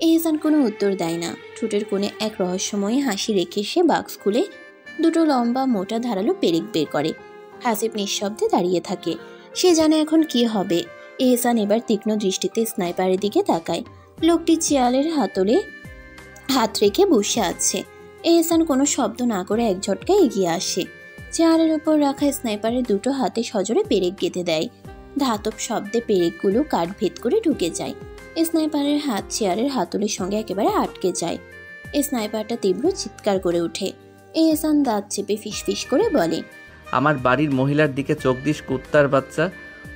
এহসান কোনো উত্তর দেয় না। ঠোঁটের কোণে এক রহস্যময়ী হাসি রেখে সে বাক্স খুলে দুটো লম্বা মোটা ধারালো পেরেক বের করে। হাসিব নিঃশব্দে দাঁড়িয়ে থাকে। সে জানে এখন কি হবে। এহসান এবার তীক্ষ্ণ দৃষ্টিতে স্নাইপারের দিকে তাকায়। লোকটি চেয়ারের হাতলে হাত রেখে বসে আছে। এহসান কোনো শব্দ না করে এক ঝটকায় এগিয়ে আসে। চেয়ারের উপর রাখা স্নাইপারের দুটো হাতে সজোরে পেরেক গেঁথে দেয়। ধাতব শব্দে পেরেকগুলো কাঠ ভেদ করে ঢুকে যায়। স্নাইপারের হাত চেয়ারের হাতলের সঙ্গে একেবারে আটকে যায়। স্নাইপারটা তীব্র চিৎকার করে ওঠে। এহসান দাঁত চেপে ফিসফিস করে বলে, আমার বাড়ির মহিলার দিকে চোখ দিস কুত্তার বাচ্চা।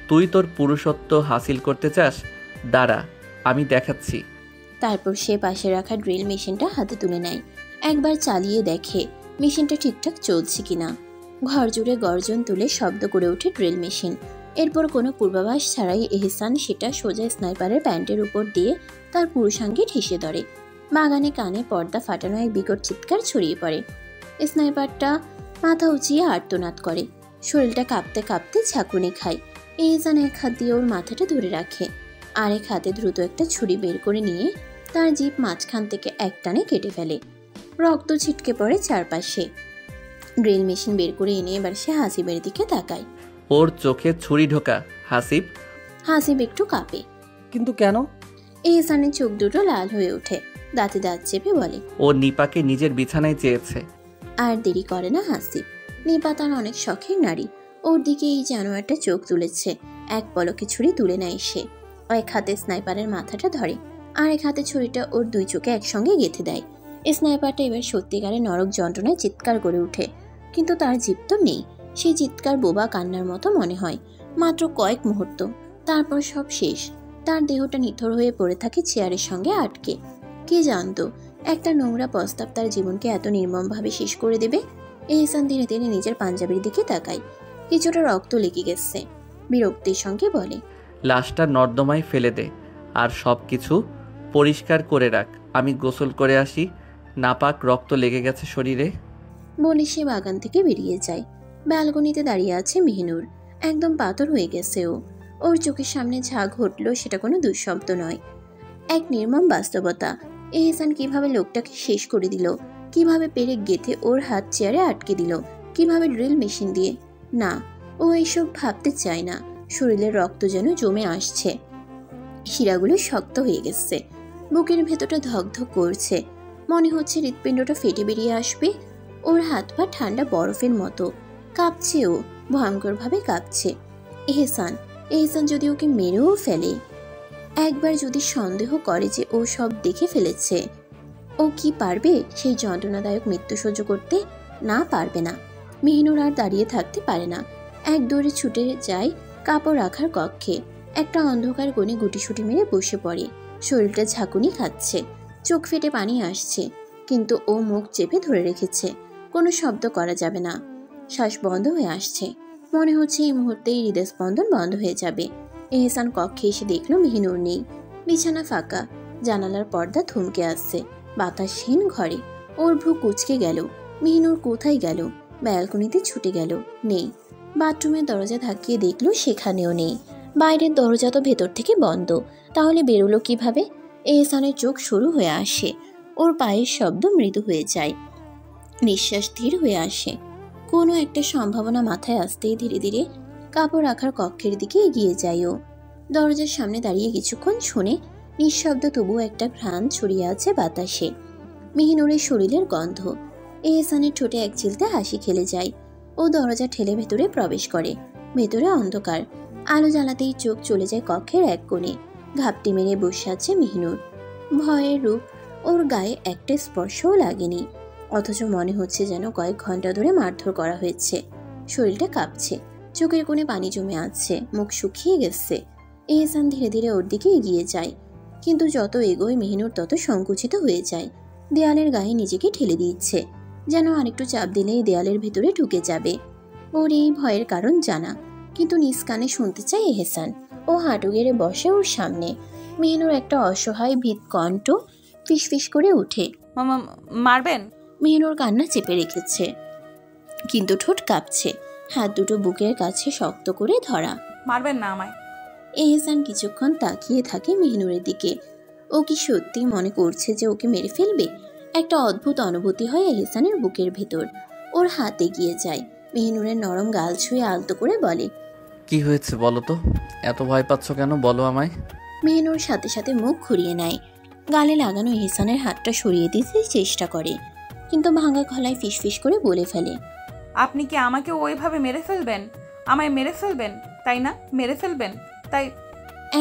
তুই তোর পুরুষত্ব হাসিল করতে চাস? দাঁড়া, আমি দেখাচ্ছি। তারপর সে পাশে রাখা ড্রিল মেশিনটা হাতে তুলে নেয়। একবার চালিয়ে দেখে মেশিনটা ঠিকঠাক চলছে কিনা। ঘর জুড়ে গর্জন তুলে শব্দ করে ওঠে ড্রিল মেশিন। এরপর কোনো পূর্বাভাস ছাড়াই এহসান সেটা সোজা স্নাইপারের প্যান্টের উপর দিয়ে তার পুরুষাঙ্গে ঠেসে ধরে। বাগানে কানে পর্দা ফাটানো এক বিকট চিৎকার ছড়িয়ে পড়ে। স্নাইপারটা মাথা উঁচিয়ে আর্তনাদ করে। শরীরটা কাঁপতে কাঁপতে ঝাঁকুনি খায়। এহসান এক হাত দিয়ে ওর মাথাটা ধরে রাখে, আরেক হাতে দ্রুত একটা ছুরি বের করে নিয়ে তার জিভ মাঝখান থেকে এক টানে কেটে ফেলে। রক্ত ছিটকে পড়ে চারপাশে। ড্রিল মেশিন বের করে এনে এবার সে হাসিবের দিকে তাকায়। ওর চোখে ছুরি ঢোকা। হাসিব হাসিব একটু কাঁপে। কিন্তু কেন? এহসানের চোখ দুটো লাল হয়ে ওঠে। দাঁতে দাঁত চেপে বলে, ও নিপাকে নিজের বিছানায় চেয়েছে। আর দেরি করে না হাসিব। নিপা তার অনেক শখের নারী। ওর দিকে এই জানোয়ারটা চোখ তুলেছে। এক পলকে ছুরি তুলে নেয় সে। এক হাতে স্নাইপারের মাথাটা ধরে, আর এক হাতে ছুরিটা ওর দুই চোখে একসঙ্গে গেঁথে দেয়। স্নাইপারটা এবার সত্যিকারের নরক যন্ত্রণায় চিৎকার করে ওঠে, কিন্তু তার জিভ তো নেই। সেই চিৎকার বোবা কান্নার মতো মনে হয়। মাত্র কয়েক মুহূর্ত, তারপর সব শেষ। তার দেহটা নিথর হয়ে পড়ে থাকে চেয়ারের সঙ্গে আটকে। কে জানতো একটা নোংরা প্রস্তাব তার জীবনকে এত নির্মমভাবে শেষ করে দেবে। এহসান ধীরে ধীরে নিজের পাঞ্জাবির দিকে তাকায়। কিছুটা রক্ত লেগে গেছে। বিরক্তির সঙ্গে বলে, লাশটা নর্দমায় ফেলে দে আর সব কিছু পরিষ্কার করে রাখ। আমি গোসল করে আসি, নাপাক রক্ত লেগে গেছে শরীরে। বলে সে বাগান থেকে বেরিয়ে যায়। ব্যালকনিতে দাঁড়িয়ে আছে মেহনুর। একদম পাথর হয়ে গেছে ও। ওর চোখের সামনে যা ঘটলো সেটা কোনো দুঃশব্দ নয়, এক নির্মম বাস্তবতা। এহসান কিভাবে লোকটাকে শেষ করে দিল, কিভাবে পেরেক গেঁথে ওর হাত চেয়ারে আটকে দিল, কিভাবে ড্রিল মেশিন দিয়ে। না, ও এইসব ভাবতে চায় না। শরীরের রক্ত যেন জমে আসছে। শিরাগুলো শক্ত হয়ে গেছে। বুকের ভেতরটা ধকধক করছে। মনে হচ্ছে হৃৎপিণ্ডটা ফেটে বেরিয়ে আসবে। ওর হাত পা ঠান্ডা বরফের মতো কাঁপছে। ও ভয়ঙ্করভাবে কাঁপছে। এহসান এহসান যদি ওকে মেরেও ফেলে, একবার যদি সন্দেহ করে যে ও সব দেখে ফেলেছে, ও কি পারবে সেই যন্ত্রণাদায়ক মৃত্যু সহ্য করতে? না, পারবে না। মেহনুর আর দাঁড়িয়ে থাকতে পারে না। এক দৌড়ে ছুটে যায় কাপড় রাখার কক্ষে। একটা অন্ধকার কোণে গুটিসুটি মেরে বসে পড়ে। শরীরটা ঝাঁকুনি খাচ্ছে, চোখ ফেটে পানি আসছে, কিন্তু ও মুখ চেপে ধরে রেখেছে। কোনো শব্দ করা যাবে না। শ্বাস বন্ধ হয়ে আসছে। মনে হচ্ছে এই মুহূর্তেই হৃদস্পন্দন বন্ধ হয়ে যাবে। এহসান কক্ষে এসে দেখল মেহনুর নেই। বিছানা ফাঁকা। জানালার পর্দা থমকে আসছে। বাতাসহীন ঘরে। ওর ভ্রু কুঁচকে গেল। মেহনুর কোথায় গেল? ব্যালকনিতে ছুটে গেল, নেই। বাথরুমের দরজা ধাক্কিয়ে দেখল, সেখানেও নেই। বাইরের দরজা তো ভেতর থেকে বন্ধ। তাহলে বেরোলো কিভাবে? এহসানের চোখ শুরু হয়ে আসে। ওর পায়ের শব্দ মৃদু হয়ে যায়। নিঃশ্বাস ধীর হয়ে আসে। কোনো একটা সম্ভাবনা মাথায় আসতেই ধীরে ধীরে কাপড় রাখার কক্ষের দিকে এগিয়ে যায় ও। দরজার সামনে দাঁড়িয়ে কিছুক্ষণ শুনে নিঃশব্দ, তবুও একটা ঘ্রাণ ছড়িয়ে আছে বাতাসে। মেহনুরের শরীরের গন্ধ। এহসানের ঠোঁটে এক চিলতে হাসি খেলে যায়। ও দরজা ঠেলে ভেতরে প্রবেশ করে। ভেতরে অন্ধকার। আলো জ্বালাতেই চোখ চলে যায় কক্ষের এক কোণে। ঘাপটি মেরে বসে আছে মেহনুর। ভয়ের রূপ। ওর গায়ে একটা স্পর্শও লাগেনি, অথচ মনে হচ্ছে যেন কয়েক ঘন্টা ধরে মারধর করা হয়েছে। শরীরটা কাঁপছে, চোখের কোণে পানি জমে আছে, মুখ শুকিয়ে গেছে। এহসান ধীরে ধীরে ওর দিকে এগিয়ে যায়, কিন্তু যত এগোয় মেহনুর তত সংকুচিত হয়ে যায়। দেয়ালের গায়ে নিজেকে ঠেলে দিচ্ছে, যেন আরেকটু চাপ দিলেই দেয়ালের ভেতরে ঢুকে যাবে। ওর এই ভয়ের কারণ জানা, কিন্তু নিজ কানে শুনতে চায় এহসান। ও হাঁটু গেড়ে বসে ওর সামনে। মেহনুর একটা অসহায় ভীত কণ্ঠ ফিসফিস করে ওঠে, মামা মারবেন? মেহনুর কান্না চেপে রেখেছে, কিন্তু ঠোঁট কাঁপছে। হাত দুটো বুকের কাছে শক্ত করে ধরা। মারবেন না আমায়? এহসান কিছুক্ষণ তাকিয়ে থাকে মেহনুরের দিকে। ও কি সত্যি মনে করছে যে ওকে মেরে ফেলবে? একটা অদ্ভুত অনুভূতি হয় এহসানের বুকের ভেতর। ওর হাতে গিয়ে যায়, মেহিনুরের নরম গাল ছুঁয়ে আলতো করে বলে, কি হয়েছে বলো তো? এত ভয় পাচ্ছ কেন বলো আমায়। মেহিনুর সাথে সাথে মুখ ঘুরিয়ে নেয়। গালে লাগানো এহসানের হাতটা সরিয়ে দিতে চেষ্টা করে, কিন্তু ভাঙা গলায় ফিসফিস করে বলে ফেলে, আপনি কি আমাকে ওইভাবে মেরে ফেলবেন? আমায় মেরে ফেলবেন, তাই না? মেরে ফেলবেন তাই?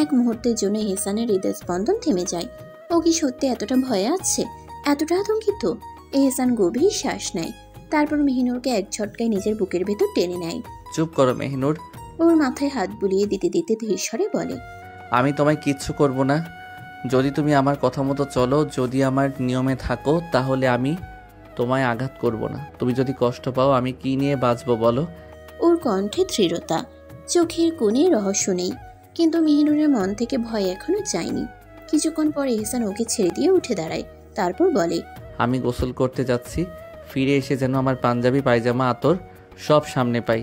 এক মুহূর্তের জন্য এহসানের হৃদস্পন্দন থেমে যায়। ও কি সত্যি এতটা ভয়ে আছে, এতটা আতঙ্কিত? এহসান গভীর শ্বাস নেয়, তারপর মেহিনুরকে এক ঝটকায় নিজের বুকের ভেতর টেনে নেয়। চুপ করো মেহিনুর। ওর মাথায় হাত বুলিয়ে দিতে দিতে ধীর স্বরে বলে, আমি তোমায় কিচ্ছু করব না। যদি তুমি আমার কথা মতো চলো, যদি আমার নিয়মে থাকো, তাহলে আমি তোমায় আঘাত করব না। তুমি যদি কষ্ট পাও আমি কি নিয়ে বাঁচবো বলো? ওর কণ্ঠে দৃঢ়তা, চোখের কোণে রহস্য নেই, কিন্তু মেহিনুরের মন থেকে ভয় এখনো যায়নি। কিছুক্ষণ পর এহসান ওকে ছেড়ে দিয়ে উঠে দাঁড়ায়, তারপর বলে, আমি গোসল করতে যাচ্ছি, ফিরে এসে যেন আমার পাঞ্জাবি, পায়জামা, আতর সব সামনে পাই।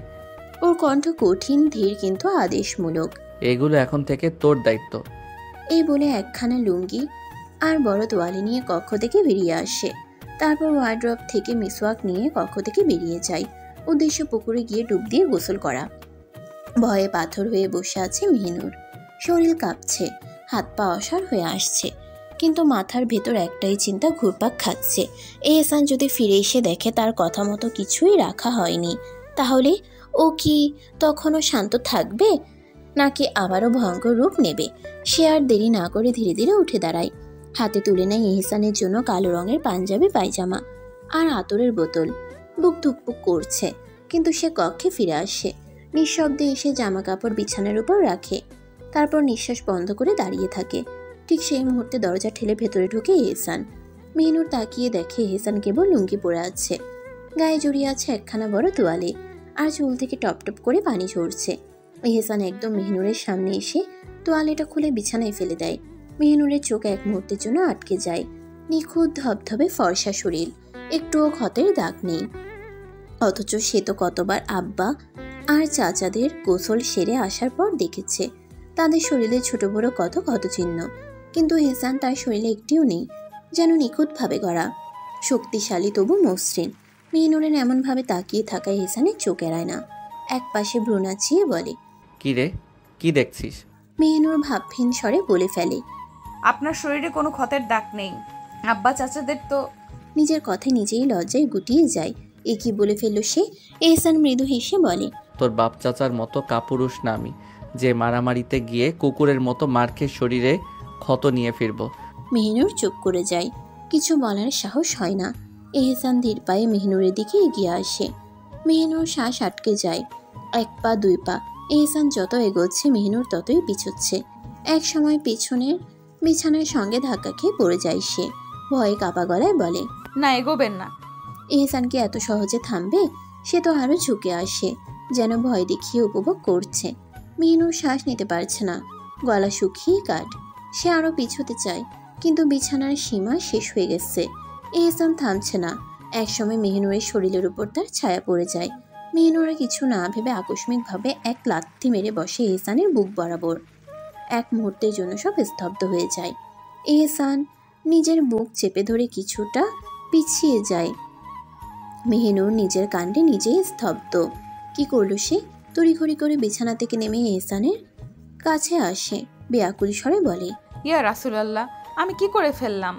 ওর কণ্ঠ কঠিন, ধীর কিন্তু আদেশমূলক। এগুলো এখন থেকে তোর দায়িত্ব। এই বলে একখানা লুঙ্গি আর বড় তোয়ালে নিয়ে কক্ষ থেকে বেরিয়ে আসে। তারপর ওয়ার্ড্রপ থেকে মিসওয়াক নিয়ে কক্ষ থেকে বেরিয়ে যায়। উদ্দেশ্য পুকুরে গিয়ে ডুব দিয়ে গোসল করা। ভয়ে পাথর হয়ে বসে আছে মেহিনুর। শরীর কাঁপছে, হাত পা অসাড় হয়ে আসছে, কিন্তু মাথার ভেতর একটাই চিন্তা ঘুরপাক খাচ্ছে। এহসান যদি ফিরে এসে দেখে তার কথা মতো কিছুই রাখা হয়নি, তাহলে ও কি তখনও শান্ত থাকবে, নাকি আবারও ভয়ঙ্কর রূপ নেবে? সে আর দেরি না করে ধীরে ধীরে উঠে দাঁড়ায়। হাতে তুলে নেয় এহসানের জন্য কালো রঙের পাঞ্জাবি, পায়জামা আর আতরের বোতল। বুক ধুকপুক করছে, কিন্তু সে কক্ষে ফিরে আসে। নিঃশব্দে এসে জামা কাপড় বিছানার উপর রাখে, তারপর নিঃশ্বাস বন্ধ করে দাঁড়িয়ে থাকে। ঠিক সেই মুহূর্তে দরজা ঠেলে ভেতরে ঢুকে এহসান। মেহনুর তাকিয়ে দেখে এহসান কেবল লুঙ্গি পরে আছে, গায়ে জড়িয়ে আছে একখানা বড় তোয়ালে, আর চুল থেকে টপ টপ করে পানি ঝরছে। এহসান একদম মেহনুরের সামনে এসে তোয়ালেটা খুলে বিছানায় ফেলে দেয়। মেহনুরের চোখ এক মুহূর্তের জন্য আটকে যায়। নিখুঁত ধবধবে ফর্সা শরীর, একটুও ক্ষতের দাগ নেই, অথচ সে তো কতবার আব্বা আর চাচাদের গোসল সেরে আসার পর দেখেছে তাদের শরীরে ছোট বড় কত ক্ষত চিহ্ন, কিন্তু এহসান তার শরীরে একটিও নেই, যেন নিখুঁতভাবে গড়া, শক্তিশালী তবু মসৃণ। মেহনুরের এমনভাবে তাকিয়ে থাকা এহসানের চোখ এড়ায় না। এক পাশে ভ্রু নাচিয়ে বলে, কি রে, কি দেখছিস? মেহনুর ভাবহীন স্বরে বলে ফেলে, আপনার শরীরে কোনো ক্ষতের দাগ নেই। আব্বা চাচাদের তো। নিজের কথায় নিজেই লজ্জায় গুটিয়ে যায়। এ কি বলে ফেলল সে? এহসান মৃদু হেসে বলে, তোর বাপ চাচার মতো কাপুরুষ না আমি, যে মারামারিতে গিয়ে কুকুরের মতো মার খেয়ে শরীরে ক্ষত নিয়ে ফিরবো। মেহনুর চুপ করে যায়, কিছু বলার সাহস হয় না। এহসান ধীর পায়ে মেহনুরের দিকে এগিয়ে আসে। মেহনুর শ্বাস আটকে যায়, এক পা দুই পা। এহসান যত এগোচ্ছে মেহনুর ততই পিছোচ্ছে। এক সময় পেছনের বিছানার সঙ্গে ধাক্কা খেয়ে পড়ে যায় সে। ভয়ে কাপা গলায় বলে, না, এগোবেন না। এহসান কি এত সহজে থামবে? সে তো আরো ঝুঁকে আসে, যেন ভয় দেখিয়ে উপভোগ করছে। মেহনুর শ্বাস নিতে পারছে না, গলা শুকিয়ে কাঠ। সে আরো পিছোতে চায়, কিন্তু বিছানার সীমা শেষ হয়ে গেছে। এহসান থামছে না। একসময় মেহনুরের শরীরের উপর তার ছায়া পড়ে যায়। মেহনুরা কিছু না ভেবে আকস্মিকভাবে এক লাথি মেরে বসে এহসানের বুক বরাবর। এক মুহূর্তের জন্য সব স্তব্ধ হয়ে যায়। এহসান নিজের বুক চেপে ধরে কিছুটা পিছিয়ে যায়। মেহনুর নিজের কাণ্ডে নিজেই স্তব্ধ। কি করলো সে? তড়িঘড়ি করে বিছানা থেকে নেমে এহসানের কাছে আসে, বেয়াকুল স্বরে বলে, ইয়া রাসূলুল্লাহ, আমি কি করে ফেললাম?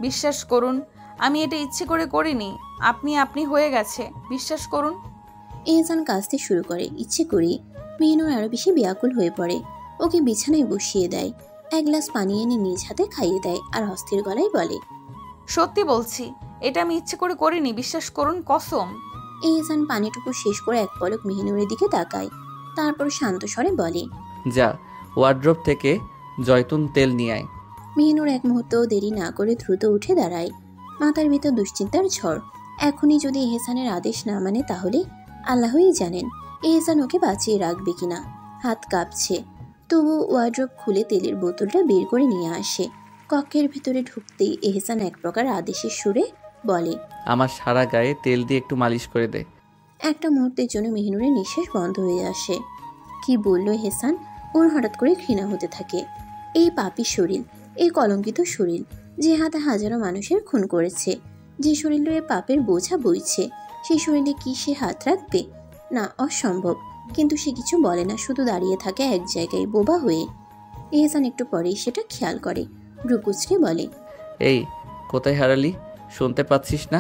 বিশ্বাস করুন, আমি এটা ইচ্ছে করে করিনি। আপনি আপনি হয়ে গেছে, বিশ্বাস করুন। এহসান কাঁদতে শুরু করে, ইচ্ছে করি। মেহনুর আরো বেশি বেয়াকুল হয়ে পড়ে। ওকে বিছানায় বসিয়ে দেয়, এক গ্লাস পানি এনে নিজ হাতে খাইয়ে দেয়, আর অস্থির গলায় বলে, সত্যি বলছি, এটা আমি ইচ্ছে করে করিনি, বিশ্বাস করুন, কসম। এহসান পানিটুকু শেষ করে এক পলক মেহনুরের দিকে তাকায়, তারপর শান্ত স্বরে বলে, যা, ওয়ার্ড্রোব থেকে জয়তুন তেল নিয়ে আয়। মেহনুর এক মুহূর্তও দেরি না করে দ্রুত উঠে দাঁড়ায়। মাথার ভিতর দুশ্চিন্তার ঝড়। এখনই যদি এহসানের আদেশ না মানে, তাহলে আল্লাহই জানেন এহসান ওকে বাঁচিয়ে রাখবে কিনা। হাত কাঁপছে, তবু ওয়ার্ড্রোব খুলে তেলের বোতলটা বের করে নিয়ে আসে। কক্ষের ভিতরে ঢুকতেই এহসান এক প্রকার আদেশের সুরে বলে, আমার সারা গায়ে তেল দিয়ে একটু মালিশ করে দে। একটা মুহূর্তের জন্য মেহনুরের নিঃশ্বাস বন্ধ হয়ে আসে। কি বলল এহসান? ওর হঠাৎ করে ঘৃণা হতে থাকে। এই পাপী শরীর, এই কলঙ্কিত শরীর, যে হাতে হাজারো মানুষের খুন করেছে, যে শরীরে পাপের বোঝা বইছে, সেই শরীরে কি সে হাত রাখবে? না, অসম্ভব। কিন্তু সে কিছু বলে না, শুধু দাঁড়িয়ে থাকে এক জায়গায় বোবা হয়ে। এহসান একটু পরেই সেটা খেয়াল করে, ভ্রুকুচকে বলে, এই কোথায় হারালি? শুনতে পাচ্ছিস না?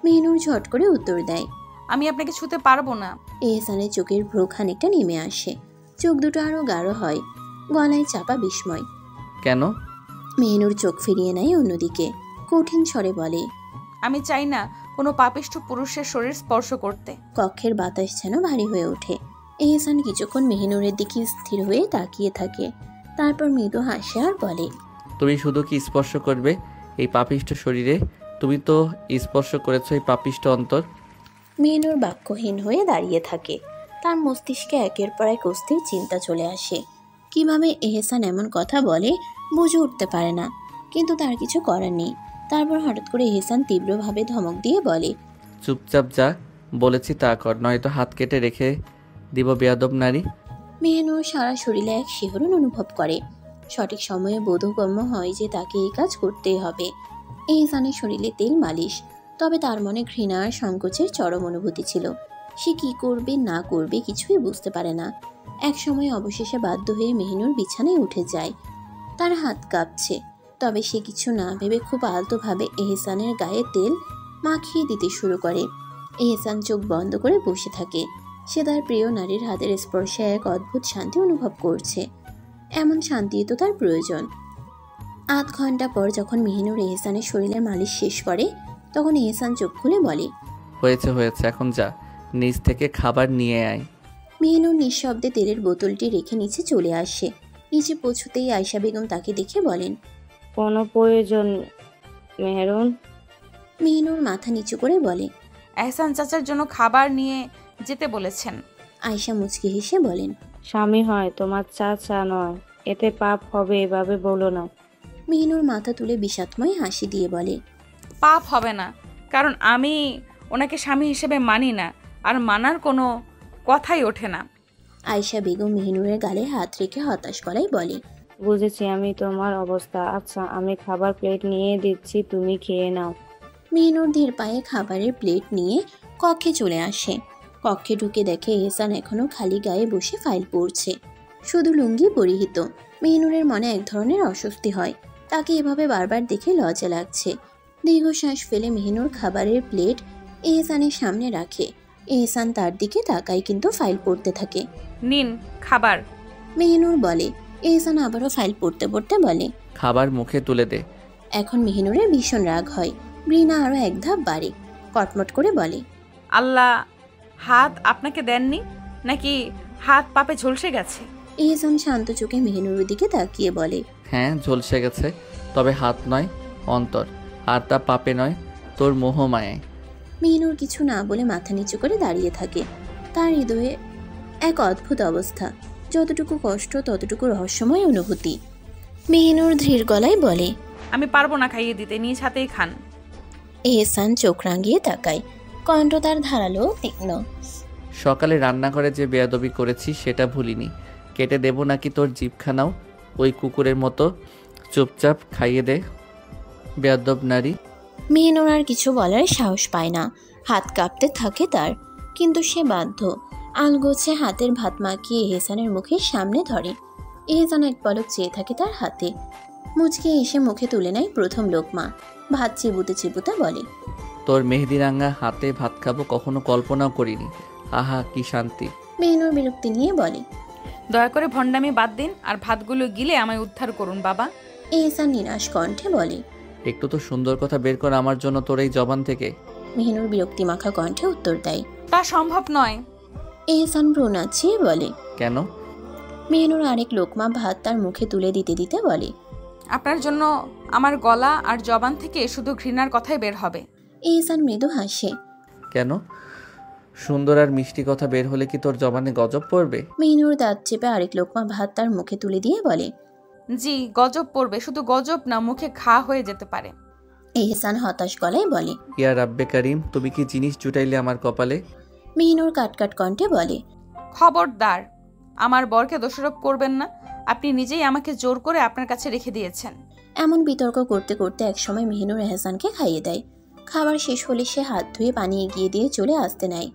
মেহনুর ঝট করে উত্তর দেয়, আমি আপনাকে ছুতে পারবো না। এহসানের চোখের ভ্রু খানিকটা নেমে আসে, চোখ দুটো আরো গাঢ় হয়, গলায় চাপা বিস্ময়। কেন? মেহনুর চোখ ফিরিয়ে নেয় অন্যদিকে, কঠিন স্বরে বলে, আমি চাই না কোনো পাপিষ্ঠ পুরুষের শরীর স্পর্শ করতে। কক্ষের বাতাস যেন ভারী হয়ে ওঠে। এহসান কিছুক্ষণ মেহনুরের দিকে স্থির হয়ে তাকিয়ে থাকে, তারপর মৃদু হাসে আর বলে, তুমি শুধু কি স্পর্শ করবে এই পাপিষ্ঠ শরীরে? তুমি তো স্পর্শ করেছো এই পাপিষ্ঠ অন্তর। মেহনুর বাক্যহীন হয়ে দাঁড়িয়ে থাকে, তার মস্তিষ্কে একের পর এক অস্থির চিন্তা চলে আসে। কিভাবে এহসান এমন কথা বলে বুঝে উঠতে পারে না, কিন্তু তার কিছু করার নেই। তারপর হঠাৎ করে এহসান তীব্রভাবে ধমক দিয়ে বলে, চুপচাপ যা বলেছি তা কর, নয়তো হাত কেটে রেখে দিব বেয়াদব নারী। মেহনুর সারা শরীরে এক শিহরণ অনুভব করে। সঠিক সময়ে বোধগম্য হয় যে তাকে এই কাজ করতেই হবে। এহসানের শরীরে তেল মালিশ, তবে তার মনে ঘৃণা আর সংকোচের চরম অনুভূতি ছিল। সে কি করবে না করবে কিছুই বুঝতে পারে না। এক সময় অবশেষে বাধ্য হয়ে মেহনুর বিছানায় উঠে যায়। তার হাত কাঁপছে, তবে সে কিছু না ভেবে খুব আলতোভাবে এহসানের গায়ে তেল মাখিয়ে দিতে শুরু করে। এহসান চোখ বন্ধ করে বসে থাকে। সে তার প্রিয় নারীর হাতের স্পর্শে এক অদ্ভুত শান্তি অনুভব করছে। এমন শান্তি তো তার প্রয়োজন। আধ ঘন্টা পর যখন মেহনুর এহসানের শরীরে মালিশ শেষ করে, তখন এহসান চোখ খুলে বলে, হয়েছে হয়েছে, এখন যা, নিচ থেকে খাবার নিয়ে আয়। মেহনুর নিঃশব্দে তেলের বোতলটি রেখে নিচে চলে আসে। নিচে পৌঁছতেই আয়শা বেগম তাকে দেখে বলেন, কোনো প্রয়োজন মেহরুন? মেহনুর মাথা নিচু করে বলে, এহসান চাচার জন্য খাবার নিয়ে যেতে বলেছেন। আয়শা মুচকি হেসে বলেন, স্বামী হয়, তোমার চাচা নয়, এতে পাপ হবে এভাবে বলো না। মেহনুর মাথা তুলে বিষাদময় হাসি দিয়ে বলে, পাপ হবে না, কারণ আমি ওনাকে স্বামী হিসেবে মানি না, আর মানার কোনো কথাই ওঠে না। আয়শা বেগম মেহনুরের গালে হাত রেখে হতাশ গলায় বলে, বুঝেছি আমি তোমার অবস্থা। আচ্ছা, আমি খাবার প্লেট নিয়ে দিচ্ছি, তুমি খেয়ে নাও। মেহনুর ধীর পায়ে খাবারের প্লেট নিয়ে কক্ষে চলে আসে। কক্ষে ঢুকে দেখে এহসান এখনো খালি গায়ে বসে ফাইল পড়ছে, শুধু লুঙ্গি পরিহিত। মেহনুরের মনে এক ধরনের অস্বস্তি হয়, তাকে এভাবে বারবার দেখে লজ্জা লাগছে। দীর্ঘশ্বাস ফেলে মেহনুর খাবারের প্লেট এহসানের সামনে রাখে। এহসান তার দিকে তাকায়, কিন্তু ফাইল পড়তে থাকে। নিন খাবার। মেহনুর বলে। এহসান আবারও ফাইল পড়তে পড়তে বলে, খাবার মুখে তুলে দে। এখন মেহনুরের ভীষণ রাগ হয়, বৃণা আরো এক ধাপ বাড়ে, কটমট করে বলে, আল্লাহ হাত আপনাকে দেননি নাকি হাত পাপে ঝলসে গেছে? এহসান শান্ত চোখে মেহনুরের দিকে তাকিয়ে বলে, হ্যাঁ ঝলসে গেছে, তবে হাত নয়, অন্তর। আর তা পাপে নয়, তোর মোহমায়ায়। মেহনুর কিছু না বলে মাথা নিচু করে দাঁড়িয়ে থাকে। তার হৃদয়ে এক অদ্ভুত অবস্থা, যতটুকু কষ্ট ততটুকু রহস্যময় অনুভূতি। মেহনুর ধীর গলায় বলে, আমি পারবো না খাইয়ে দিতে, নিজ হাতেই খান। এহসান চোখ রাঙিয়ে তাকায়, কণ্ঠ তার ধারালো তীক্ষ্ণ। সকালে রান্নাঘরে যে বেয়াদবি করেছি সেটা ভুলিনি। কেটে দেব নাকি তোর জিভখানাও ওই কুকুরের মতো? চুপচাপ খাইয়ে দে বেয়াদব নারী। মেহনুর আর কিছু বলার সাহস পায় না, হাত কাঁপতে থাকে তার, কিন্তু সে বাধ্য। আলগোছে হাতের ভাত মাখিয়ে এহসানের মুখের সামনে ধরে। এহসান এক পলক চেয়ে থাকে তার হাতে, মুচকে এসে মুখে তুলে নেয় প্রথম লোকমা। ভাত চিবুতে চিবুতে বলে, তোর মেহেদিরাঙ্গা হাতে ভাত খাবো কখনো কল্পনাও করিনি। আহা কি শান্তি। মেহনুর বিরক্তি নিয়ে বলে, দয়া করে ভণ্ডামি বাদ দিন আর ভাতগুলো গিলে আমায় উদ্ধার করুন বাবা। এহসান নিরাশ কণ্ঠে বলে, একটু তো সুন্দর কথা বের কর আমার জন্য তোর এই জবান থেকে। মেহনুর বিরক্তি মাখা কণ্ঠে উত্তর দেয়, তা সম্ভব নয়। এহসান ভ্রু নাচিয়ে বলে। কেন? মেহনুর আরেক লোকমা ভাত তার মুখে তুলে দিতে দিতে বলে, আপনার জন্য আমার গলা আর জবান থেকে শুধু ঘৃণার কথাই বের হবে। এহসান মৃদু হাসে। কেন? সুন্দর আর মিষ্টি কথা বের হলে কি তোর জবানে গজব পড়বে? মেহনুর দাঁত চেপে আরেক লোকমা ভাত তার মুখে তুলে দিয়ে বলে, জি গজব পড়বে, শুধু গজব না, মুখে ঘা হয়ে যেতে পারে। এহসান হতাশ গলায় বলে, ইয়া রাব্বে কারিম, তুমি কি জিনিস জুটাইলে আমার কপালে? মেহনুর কাটকাট কণ্ঠে বলে, খবরদার আমার বরকে দোষারোপ করবেন না, আপনি নিজেই আমাকে জোর করে আপনার কাছে রেখে দিয়েছেন। এমন বিতর্ক করতে করতে একসময় মেহিনুর এহসানকে খাইয়ে দেয়। খাবার শেষ হলে সে হাত ধুয়ে পানি এগিয়ে দিয়ে চলে আসতে নেয়।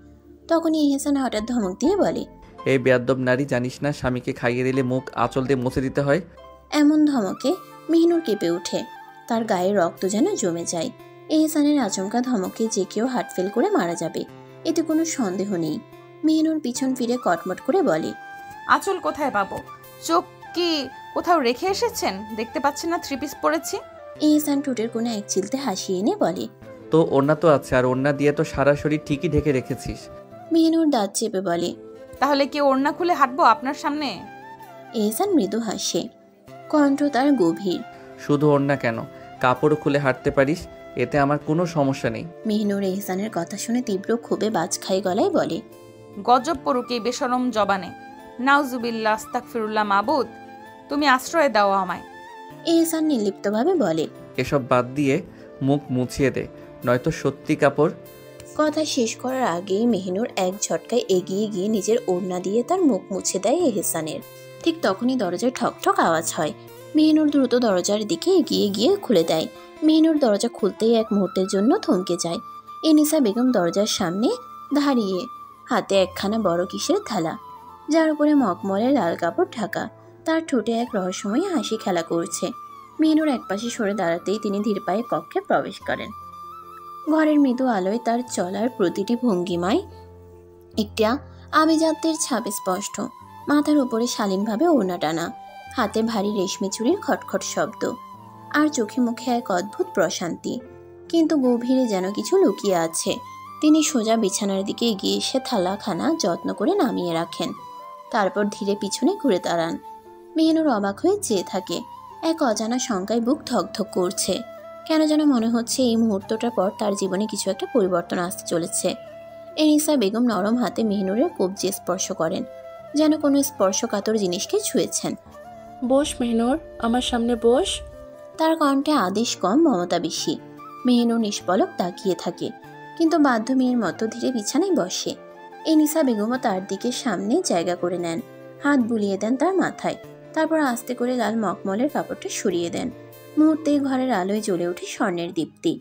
তখনই এহসান হঠাৎ ধমক দিয়ে বলে, এই বেয়াদ্দব নারী, জানিস না স্বামীকে খাইয়ে দিলে মুখ আঁচল দিয়ে মুছে দিতে হয়? এমন ধমকে মেহিনুর কেঁপে ওঠে, তার গায়ে রক্ত যেন জমে যায়। এহসানের আচমকা ধমকে যে কেউ হার্ট ফেল করে মারা যাবে, এতে কোনো সন্দেহ নেই। মেহিনুর পিছন ফিরে কটমট করে বলে, আঁচল কোথায় পাবো? চোখ কি কোথাও রেখে এসেছেন? দেখতে পাচ্ছেন না 3 পিস পরেছি? এহসান ঠোঁটের কোণে এক চিলতে হাসি এনে বলে, তো ওড়না তো আছে, আর ওড়না দিয়ে তো সারা শরীর ঠিকই ঢেকে রেখেছিস। মেহিনুর দাঁত চেপে বলে, তাহলে কি ওড়না খুলে হাঁটবো আপনার সামনে? এহসান মৃদু হাসে, কণ্ঠ তার গভীর। শুধু ওড়না কেন, কাপড়ও খুলে হাঁটতে পারিস, এতে আমার কোনো সমস্যা নেই। মেহিনুর এহসানের কথা শুনে তীব্র ক্ষোভে বাজ খাই গলায় বলে, গজব পড়ুক এই বেশরম জবানে। নাউজুবিল্লাহ, আস্তাগফিরুল্লাহ। মাবুদ, তুমি আশ্রয় দাও আমায়। এহসান নির্লিপ্তভাবে বলে, এসব বাদ দিয়ে মুখ মুছিয়ে দে, নয়তো সত্যি কাপড়। কথা শেষ করার আগেই মেহিনুর এক ঝটকায় এগিয়ে গিয়ে নিজের ওড়না দিয়ে তার মুখ মুছে দেয় এহসানের। ঠিক তখনই দরজায় ঠক ঠক আওয়াজ হয়। মেহিনুর দ্রুত দরজার দিকে এগিয়ে গিয়ে খুলে দেয়। মেহিনুর দরজা খুলতেই এক মুহূর্তের জন্য থমকে যায়। এনিসা বেগম দরজার সামনে দাঁড়িয়ে, হাতে একখানা বড় কিসের থালা, যার উপরে মখমলের লাল কাপড় ঢাকা। তার ঠোঁটে এক রহস্যময় হাসি খেলা করছে। মেহিনুর একপাশে সরে দাঁড়াতেই তিনি ধীর পায়ে কক্ষে প্রবেশ করেন। ঘরের মৃদু আলোয় তার চলার প্রতিটি ভঙ্গিমায় একটা আভিজাত্যের ছাপ স্পষ্ট। মাথার উপরে শালীনভাবে ওড়না টানা, হাতে ভারী রেশমি চুড়ির খটখট শব্দ, আর চোখে মুখে এক অদ্ভুত প্রশান্তি। কিন্তু গভীরে যেন কিছু লুকিয়ে আছে। তিনি সোজা বিছানার দিকে এগিয়ে এসে থালাখানা যত্ন করে নামিয়ে রাখেন, তারপর ধীরে পিছনে ঘুরে দাঁড়ান। মেহিনুর অবাক হয়ে চেয়ে থাকে। এক অজানা শঙ্কায় বুক ধকধক করছে। কেন যেন মনে হচ্ছে এই মুহূর্তটার পর তার জীবনে কিছু একটা পরিবর্তন আসতে চলেছে। এনিসা বেগম নরম হাতে মেহিনুরের কবজি স্পর্শ করেন, যেন কোনো স্পর্শকাতর জিনিসকে ছুঁয়েছেন। বস মেহনুর, আমার সামনে বস। তার কণ্ঠে আদেশ কম, মমতা বেশি। মেহিনুর নিষ্পলক তাকিয়ে থাকে, কিন্তু বাধ্য মেয়ের মতো ধীরে বিছানায় বসে। এনিসা বেগমও তার দিকে সামনে জায়গা করে নেন, হাত বুলিয়ে দেন তার মাথায়, তারপর আস্তে করে লাল মখমলের কাপড়টা সরিয়ে দেন। মুহূর্তেই ঘরের আলোয় জ্বলে ওঠে স্বর্ণের দীপ্তি।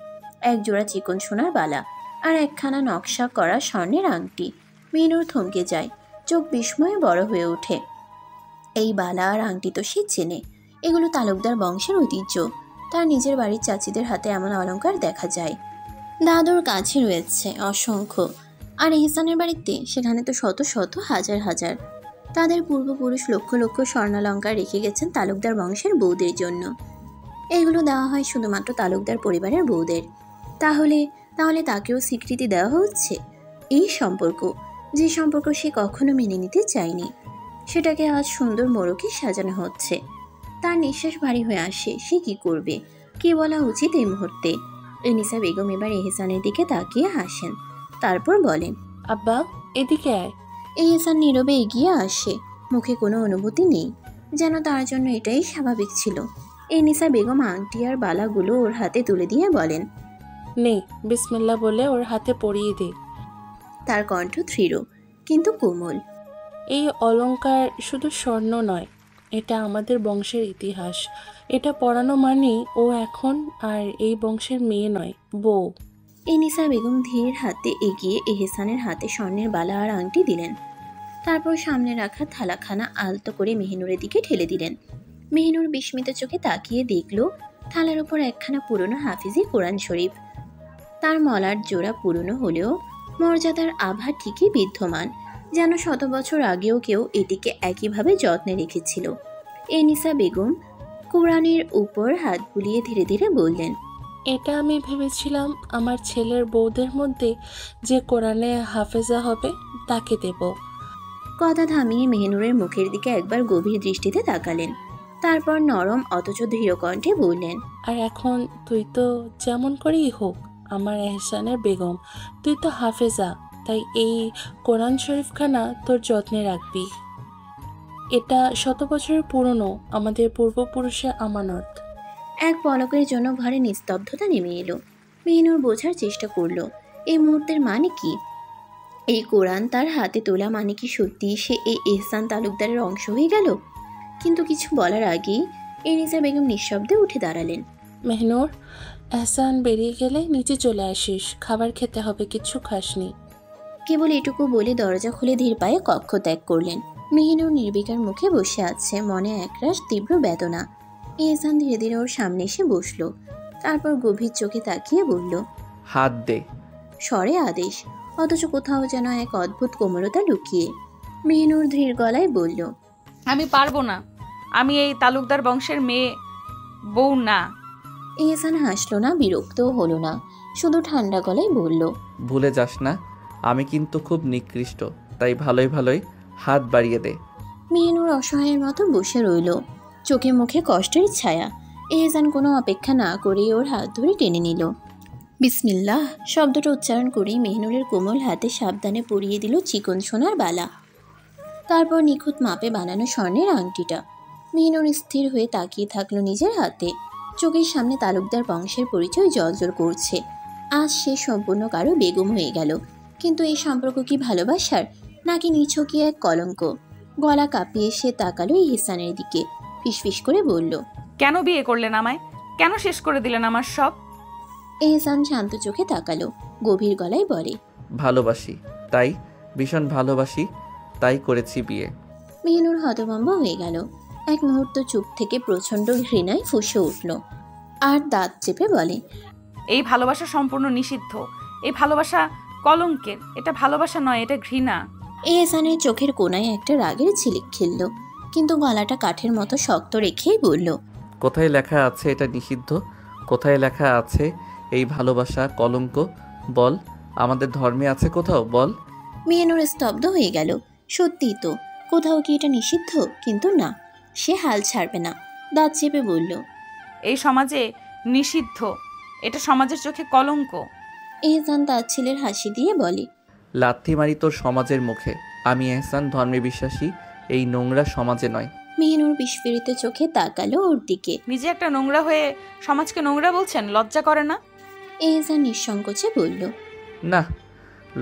এক জোড়া চিকন সোনার বালা আর একখানা নকশা করা স্বর্ণের আংটি। মেহিনুর থমকে যায়, চোখ বিস্ময়ে বড় হয়ে ওঠে। এই বালা আর আংটি তো সে চেনে, এগুলো তালুকদার বংশের ঐতিহ্য। তার নিজের বাড়ির চাচিদের হাতে এমন অলংকার দেখা যায়। দাদুর কাছে রয়েছে অসংখ্য, আর এহসানের বাড়িতে সেখানে তো শত শত হাজার হাজার। তাদের পূর্বপুরুষ লক্ষ লক্ষ স্বর্ণালঙ্কার রেখে গেছেন তালুকদার বংশের বউদের জন্য। এগুলো দেওয়া হয় শুধুমাত্র তালুকদার পরিবারের বউদের। তাহলে তাহলে তাকেও স্বীকৃতি দেওয়া হচ্ছে। এই সম্পর্ক, যে সম্পর্ক সে কখনো মেনে নিতে চায়নি, সেটাকে আজ সুন্দর মোড়কে সাজানো হচ্ছে। তার নিঃশ্বাস ভারী হয়ে আসে। সে কি করবে, কি বলা উচিত এই মুহূর্তে? এনিসা বেগম এবার এহসানের দিকে তাকিয়ে হাসেন, তারপর বলেন, আব্বা, এদিকে আয়। এহসান নীরবে এগিয়ে আসে, মুখে কোনো অনুভূতি নেই, যেন তার জন্য এটাই স্বাভাবিক ছিল। এনিসা বেগম আংটি আর বালাগুলো ওর হাতে তুলে দিয়ে বলেন, নে, বিসমিল্লাহ বলে ওর হাতে পরিয়ে দে। তার কণ্ঠ দৃঢ় কিন্তু কোমল। এই অলংকার শুধু স্বর্ণ নয়, এটা আমাদের বংশের ইতিহাস। এটা পরানো মানেই ও এখন আর এই বংশের মেয়ে নয়, বউ। এনিসা বেগম ধীর হাতে এগিয়ে এহসানের হাতে স্বর্ণের বালা আর আংটি দিলেন, তারপর সামনে রাখা থালাখানা আলতো করে মেহিনুরের দিকে ঠেলে দিলেন। মেহিনুর বিস্মিত চোখে তাকিয়ে দেখল থালার উপর একখানা পুরনো হাফিজি কোরআন শরীফ। তার মলার জোড়া পুরনো হলেও মর্যাদার আভা ঠিকই বিদ্যমান, যেন 100 বছর আগেও কেউ এটিকে একইভাবে যত্নে রেখেছিল। এনিসা বেগম কোরআনের উপর হাত বুলিয়ে ধীরে ধীরে বললেন, এটা আমি ভেবেছিলাম আমার ছেলের বউদের মধ্যে যে কোরআনে হাফেজা হবে তাকে দেব। কথা থামিয়ে মেহিনুরের মুখের দিকে একবার গভীর দৃষ্টিতে তাকালেন, তারপর নরম অথচ দৃঢ় কণ্ঠে বললেন, আর এখন তুই তো যেমন করেই হোক আমার এহসানের বেগম, তুই তো হাফেজা, তাই এই কোরআন শরীফখানা তোর যত্নে রাখবি। এটা 100 বছরের পুরনো, আমাদের পূর্বপুরুষের আমানত। এক পলকের জন্য ঘরে নিস্তব্ধতা নেমে এলো। মেহিনুর বোঝার চেষ্টা করলো এই মুহূর্তের মানে কি। এই কোরআন তার হাতে তোলা মানে কি সত্যি সে এই এহসান তালুকদারের অংশ হয়ে গেল? কিন্তু কিছু বলার আগেই এনিসা বেগম নিঃশব্দে উঠে দাঁড়ালেন। মেহনুর, এহসান বেরিয়ে গেলে নিচে চলে আসিস, খাবার খেতে হবে, কিচ্ছু খাসনি। কেবল এটুকু বলে দরজা খুলে ধীর পায়ে কক্ষ ত্যাগ করলেন। মেহিনুর নির্বিকার মুখে বসে আছে, মনে একরাশ তীব্র বেদনা। এহসান ধীরে ধীরে ওর সামনে এসে বসলো, তারপর গভীর চোখে তাকিয়ে বলল, হাত দে। স্বরে আদেশ, অথচ কোথাও যেন এক অদ্ভুত কোমলতা লুকিয়ে। মেহিনুর ধীর গলায় বলল, আমি পারবো না, আমি এই তালুকদার বংশের মেয়ে বউ না। এহসান হাসলো না, বিরক্তও হলো না, শুধু ঠান্ডা গলায় বলল, ভুলে যাস না আমি কিন্তু খুব নিকৃষ্ট, তাই ভালোই ভালোই হাত বাড়িয়ে দে। মেহিনুর অসহায়ের মতো বসে রইল, চোখে মুখে কষ্টের ছায়া। এহসান কোনো অপেক্ষা না করেই ওর হাত ধরে টেনে নিল। বিসমিল্লাহ শব্দটা উচ্চারণ করেই মেহিনুরের কোমল হাতে সাবধানে পরিয়ে দিল চিকন সোনার বালা, তারপর নিখুঁত মাপে বানানো স্বর্ণের আংটিটা। মেহিনুর স্থির হয়ে তাকিয়ে থাকলো নিজের হাতে। চোখের সামনে তালুকদার বংশের পরিচয় জলজল করছে। আজ সে সম্পূর্ণ কারো বেগম হয়ে গেল, কিন্তু এই সম্পর্ক কি ভালোবাসার, নাকি নিছকই এক কলঙ্ক? গলা কাঁপিয়ে সে তাকালো এহসানের দিকে, ফিসফিস করে বলল, কেন বিয়ে করলেন আমায়? কেন শেষ করে দিলেন আমার সব? এহসান শান্ত চোখে তাকালো, গভীর গলায় বলে, ভালোবাসি, তাই ভীষণ ভালোবাসি, তাই করেছি বিয়ে। মেহিনুর হতভম্ব হয়ে গেল। এক মুহূর্ত চুপ থেকে প্রচণ্ড ঘৃণায় ফুঁসে উঠল, আর দাঁত চেপে বলে, এই ভালোবাসা সম্পূর্ণ নিষিদ্ধ, এই ভালোবাসা কলঙ্কের, এটা ভালোবাসা নয়, এটা ঘৃণা। এহসানের চোখের কোণায় একটা রাগের ঝিলিক খেলল, কিন্তু গলাটা কাঠের মতো শক্ত রেখেই বলল, কোথায় লেখা আছে এটা নিষিদ্ধ? কোথায় লেখা আছে এই ভালোবাসা কলঙ্ক? বল, আমাদের ধর্মে আছে কোথাও? বল। মেহিনুর স্তব্ধ হয়ে গেল। সত্যিই তো, কোথাও কি এটা নিষিদ্ধ? কিন্তু না, সে হাল ছাড়বে না। দাঁত চেপে বলল, এই সমাজে নিষিদ্ধ, এটা সমাজের চোখে কলঙ্ক। এহসান তার ছেলের হাসি দিয়ে বলে, লাথি মারি তোর সমাজের মুখে। আমি এহসান ধর্মে বিশ্বাসী, এই নোংরা সমাজে নয়। মেহিনুর বিস্ফোরিত চোখে তাকালো ওর দিকে। নিজে একটা নোংরা হয়ে সমাজকে নোংরা বলছেন, লজ্জা করে না? এহসান নিঃসংকোচে বলল, না,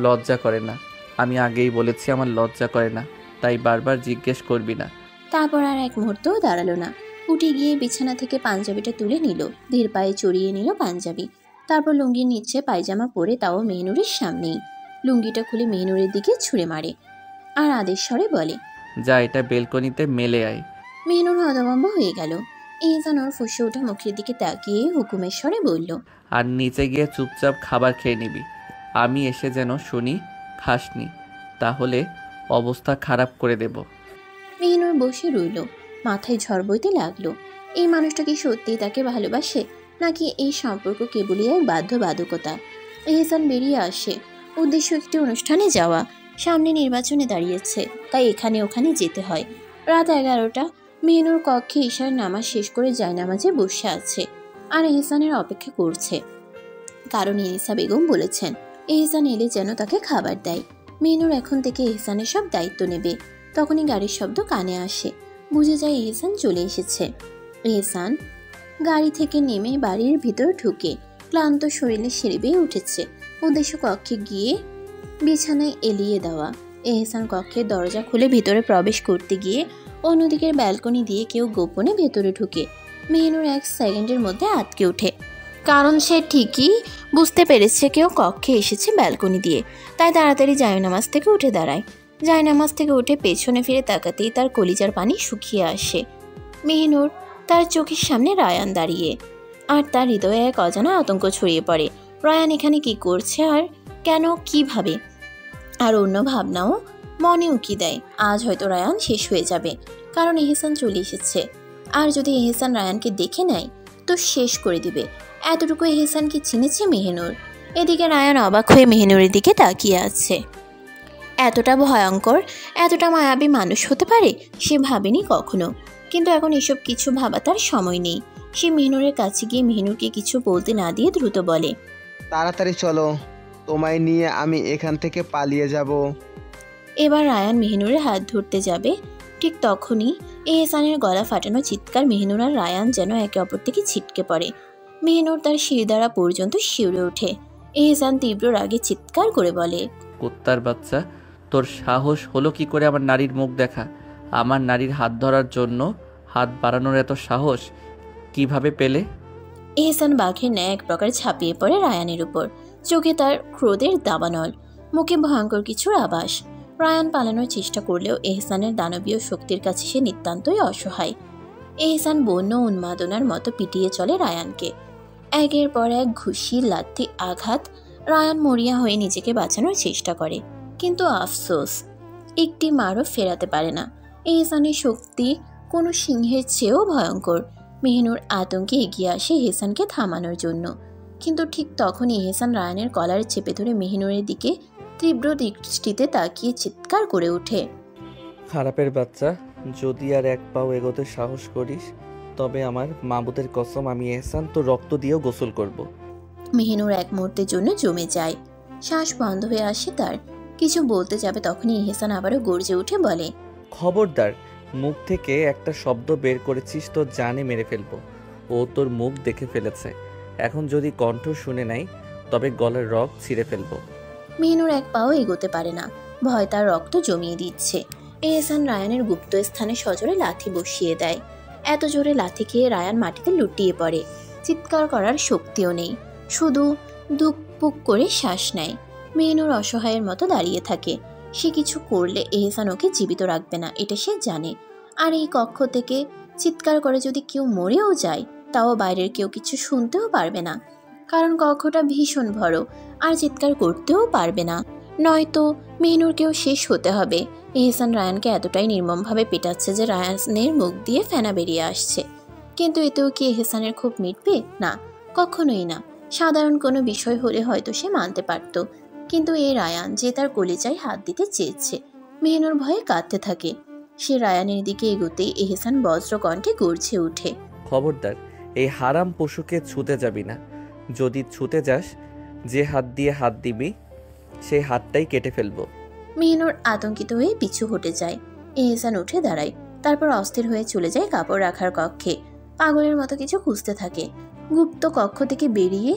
লজ্জা করে না। আমি আগেই বলেছি আমার লজ্জা করে না, তাই বারবার জিজ্ঞেস করবি না। তারপর আর এক মুহূর্তও দাঁড়ালো না, উঠে গিয়ে বিছানা থেকে পাঞ্জাবিটা তুলে নিল, ধীর পায়ে চড়িয়ে নিল পাঞ্জাবি। তারপর লুঙ্গির নিচে পায়জামা পরে, তাও মেহিনুরের সামনেই। লুঙ্গিটা খুলে মেহিনুরের দিকে ছুঁড়ে মারে, আর আদেশ স্বরে বলে, যা এটা বেলকনিতে মেলে আয়। মেহিনুর হতভম্ব হয়ে গেল। এহসান ওর ফুঁসে ওঠা মুখের দিকে তাকিয়ে হুকুমের স্বরে বলল, আর নিচে গিয়ে চুপচাপ খাবার খেয়ে নিবি। আমি এসে যেন শুনি খাসনি, তাহলে অবস্থা খারাপ করে দেব। মেহিনুর বসে রইল, মাথায় ঝড় বইতে লাগলো। এই মানুষটা কি সত্যিই তাকে ভালোবাসে, নাকি এই সম্পর্ক কেবলই এক বাধ্যবাধকতা? এহসান বেরিয়ে আসে, উদ্দেশ্য একটি অনুষ্ঠানে যাওয়া। সামনে নির্বাচনে দাঁড়িয়েছে, তাই এখানে ওখানে যেতে হয়। রাত 11টা। মেহিনুর কক্ষে ঈশার নামাজ শেষ করে জায়নামাজে বসে আছে, আর এহসানের অপেক্ষা করছে। কারণ এনিসা বেগম বলেছেন এহসান এলে যেন তাকে খাবার দেয়। মেহিনুর এখন থেকে এহসানের সব দায়িত্ব নেবে। তখনই গাড়ির শব্দ কানে আসে, বুঝে যায় এহসান চলে এসেছে। এহসান গাড়ি থেকে নেমে বাড়ির ভিতর ঢুকে ক্লান্ত শরীরে সিঁড়ি বেয়ে উঠেছে। উদ্দেশ্য কক্ষে গিয়ে বিছানায় এলিয়ে দেওয়া। এহসান কক্ষের দরজা খুলে ভিতরে প্রবেশ করতে গিয়ে অন্যদিকের ব্যালকনি দিয়ে কেউ গোপনে ভেতরে ঢুকে। মেহিনুর 1 সেকেন্ডের মধ্যে আটকে ওঠে, কারণ সে ঠিকই বুঝতে পেরেছে কেউ কক্ষে এসেছে ব্যালকনি দিয়ে। তাই তাড়াতাড়ি জায়নামাজ থেকে উঠে দাঁড়ায়। জায়নামাজ থেকে উঠে পেছনে ফিরে তাকাতেই তার কলিজার পানি শুকিয়ে আসে। মেহিনুর, তার চোখের সামনে রায়ান দাঁড়িয়ে, আর তার হৃদয়ে এক অজানা আতঙ্ক ছড়িয়ে পড়ে। রায়ান এখানে কি করছে, আর কেন, কিভাবে? আর অন্য ভাবনাও মনে উকি দেয়। আজ হয়তো রায়ান শেষ হয়ে যাবে, কারণ এহসান চলে এসেছে। আর যদি এহসান রায়ানকে দেখে নেয় তো শেষ করে দিবে। এতটুকু এহসানকে চিনেছে মেহিনুর। এদিকে রায়ান অবাক হয়ে মেহিনুরের দিকে তাকিয়ে আছে। এতটা ভয়ঙ্কর, এতটা মায়াবী মানুষ হতে পারে সে ভাবেনি কখনো। কিন্তু এখন এসব কিছু ভাবা তার সময় নেই। সে মেহিনুরের কাছে গিয়ে মেহিনুরকে কিছু বলতে না দিয়ে দ্রুত বলে, তাড়াতাড়ি চলো, তোমায় নিয়ে আমি এখান থেকে পালিয়ে যাব। এবার রায়ান মেহিনুরের হাত ধরতে যাবে, ঠিক তখনই এহসানের গলা ফাটানো চিৎকার। মেহিনুর আর রায়ান যেন একে অপর থেকে ছিটকে পড়ে। মেহিনুর তার শিরদাঁড়া পর্যন্ত শিউরে ওঠে। এহসান তীব্র রাগে চিৎকার করে বলে, কুত্তার বাচ্চা, তোর সাহস হলো কি করে আমার নারীর মুখ দেখা, আমার নারীর হাত ধরার জন্য? হাত বাড়ানোর এত সাহস কিভাবে পেলে? এহসান বাঘের ন্যায় এক প্রকার ঝাঁপিয়ে পড়ে রায়ানের উপর। চোখে তার ক্রোধের দাবানল, মুখে ভয়ঙ্কর কিছুর আভাস। রায়ান পালানোর চেষ্টা করলেও এহসানের দানবীয় শক্তির কাছে সে নিতান্তই অসহায়। এহসান বন্য উন্মাদনার মতো পিটিয়ে চলে রায়ানকে। একের পর এক ঘুষি, লাথি, আঘাত। রায়ান মরিয়া হয়ে নিজেকে বাঁচানোর চেষ্টা করে, কিন্তু আফসোস, একটি মারও ফেরাতে পারে না। এহসানের শক্তি কোনো সিংহের চেয়েও ভয়ঙ্কর। মেহনুর আতঙ্কে এগিয়ে আসে এহসানকে থামানোর জন্য, কিন্তু ঠিক তখনই এহসান রায়ানের কলার চেপে ধরে মেহনুরের দিকে তীব্র দৃষ্টিতে তাকিয়ে চিৎকার করে ওঠে, খারাপের বাচ্চা, যদি আর এক পাও এগোতে সাহস করিস তবে আমার মাবুদের কসম আমি এহসান তো রক্ত দিয়েও গোসল করব। মেহনুর এক মুহূর্তের জন্য জমে যায়, শ্বাস বন্ধ হয়ে আসে তার। কিছু বলতে যাবে তখনই এহসান আবারও গর্জে উঠে বলে, খবরদার, মুখ থেকে একটা শব্দ বের করেছিস তো জানে মেরে ফেলবো। ও তোর মুখ দেখে ফেলেছে, এখন যদি কণ্ঠ শুনে নাই তবে গলার রগ ছিঁড়ে ফেলবো। মেহনুর এক পাও এগোতে পারে না, ভয় তার রক্ত জমিয়ে দিচ্ছে। এহসান রায়ানের গুপ্ত স্থানে সজোরে লাথি বসিয়ে দেয়। এত জোরে লাথি খেয়ে রায়ান মাটিতে লুটিয়ে পড়ে। চিৎকার করার শক্তিও নেই, শুধু দুকপুক করে শ্বাস নেয়। মেহনুর অসহায়ের মতো দাঁড়িয়ে থাকে। সে কিছু করলে এহসান ওকে জীবিত রাখবে না, এটা সে জানে। আর এই কক্ষ থেকে চিৎকার করে যদি কেউ মরেও যায়, তাও বাইরের কেউ কিছু শুনতেও পারবে না, কারণ কক্ষটা ভীষণ বড়, আর চিৎকার করতেও পারবে না। নয়তো মেহনুরকেও শেষ হতে হবে। এহসান রায়ানকে এতটাই নির্মমভাবে পেটাচ্ছে যে রায়ানের মুখ দিয়ে ফেনা বেরিয়ে আসছে। কিন্তু এতেও কি এহসানের খুব মিটবে? না, কখনোই না। সাধারণ কোনো বিষয় হলে হয়তো সে মানতে পারত, কিন্তু এই রায়ান যে তার কলিজায় হাত দিতে চেয়েছে। মেহনুর ভয়ে কাঁদতে থাকে। সে রায়ানের দিকে এগোতেই এহসান বজ্রকণ্ঠে গর্জে ওঠে, খবরদার, এই হারাম পশুকে ছুতে যাবি না। যদি ছুতে যাস, যে হাত দিয়ে হাত দিবি সেই হাতটাই কেটে ফেলবো। মেহনুর আতঙ্কিত হয়ে পিছু হটে যায়। এহসান উঠে দাঁড়ায়, তারপর অস্থির হয়ে চলে যায় কাপড় রাখার কক্ষে। পাগলের মতো কিছু খুঁজতে থাকে। গুপ্ত কক্ষ থেকে বেরিয়ে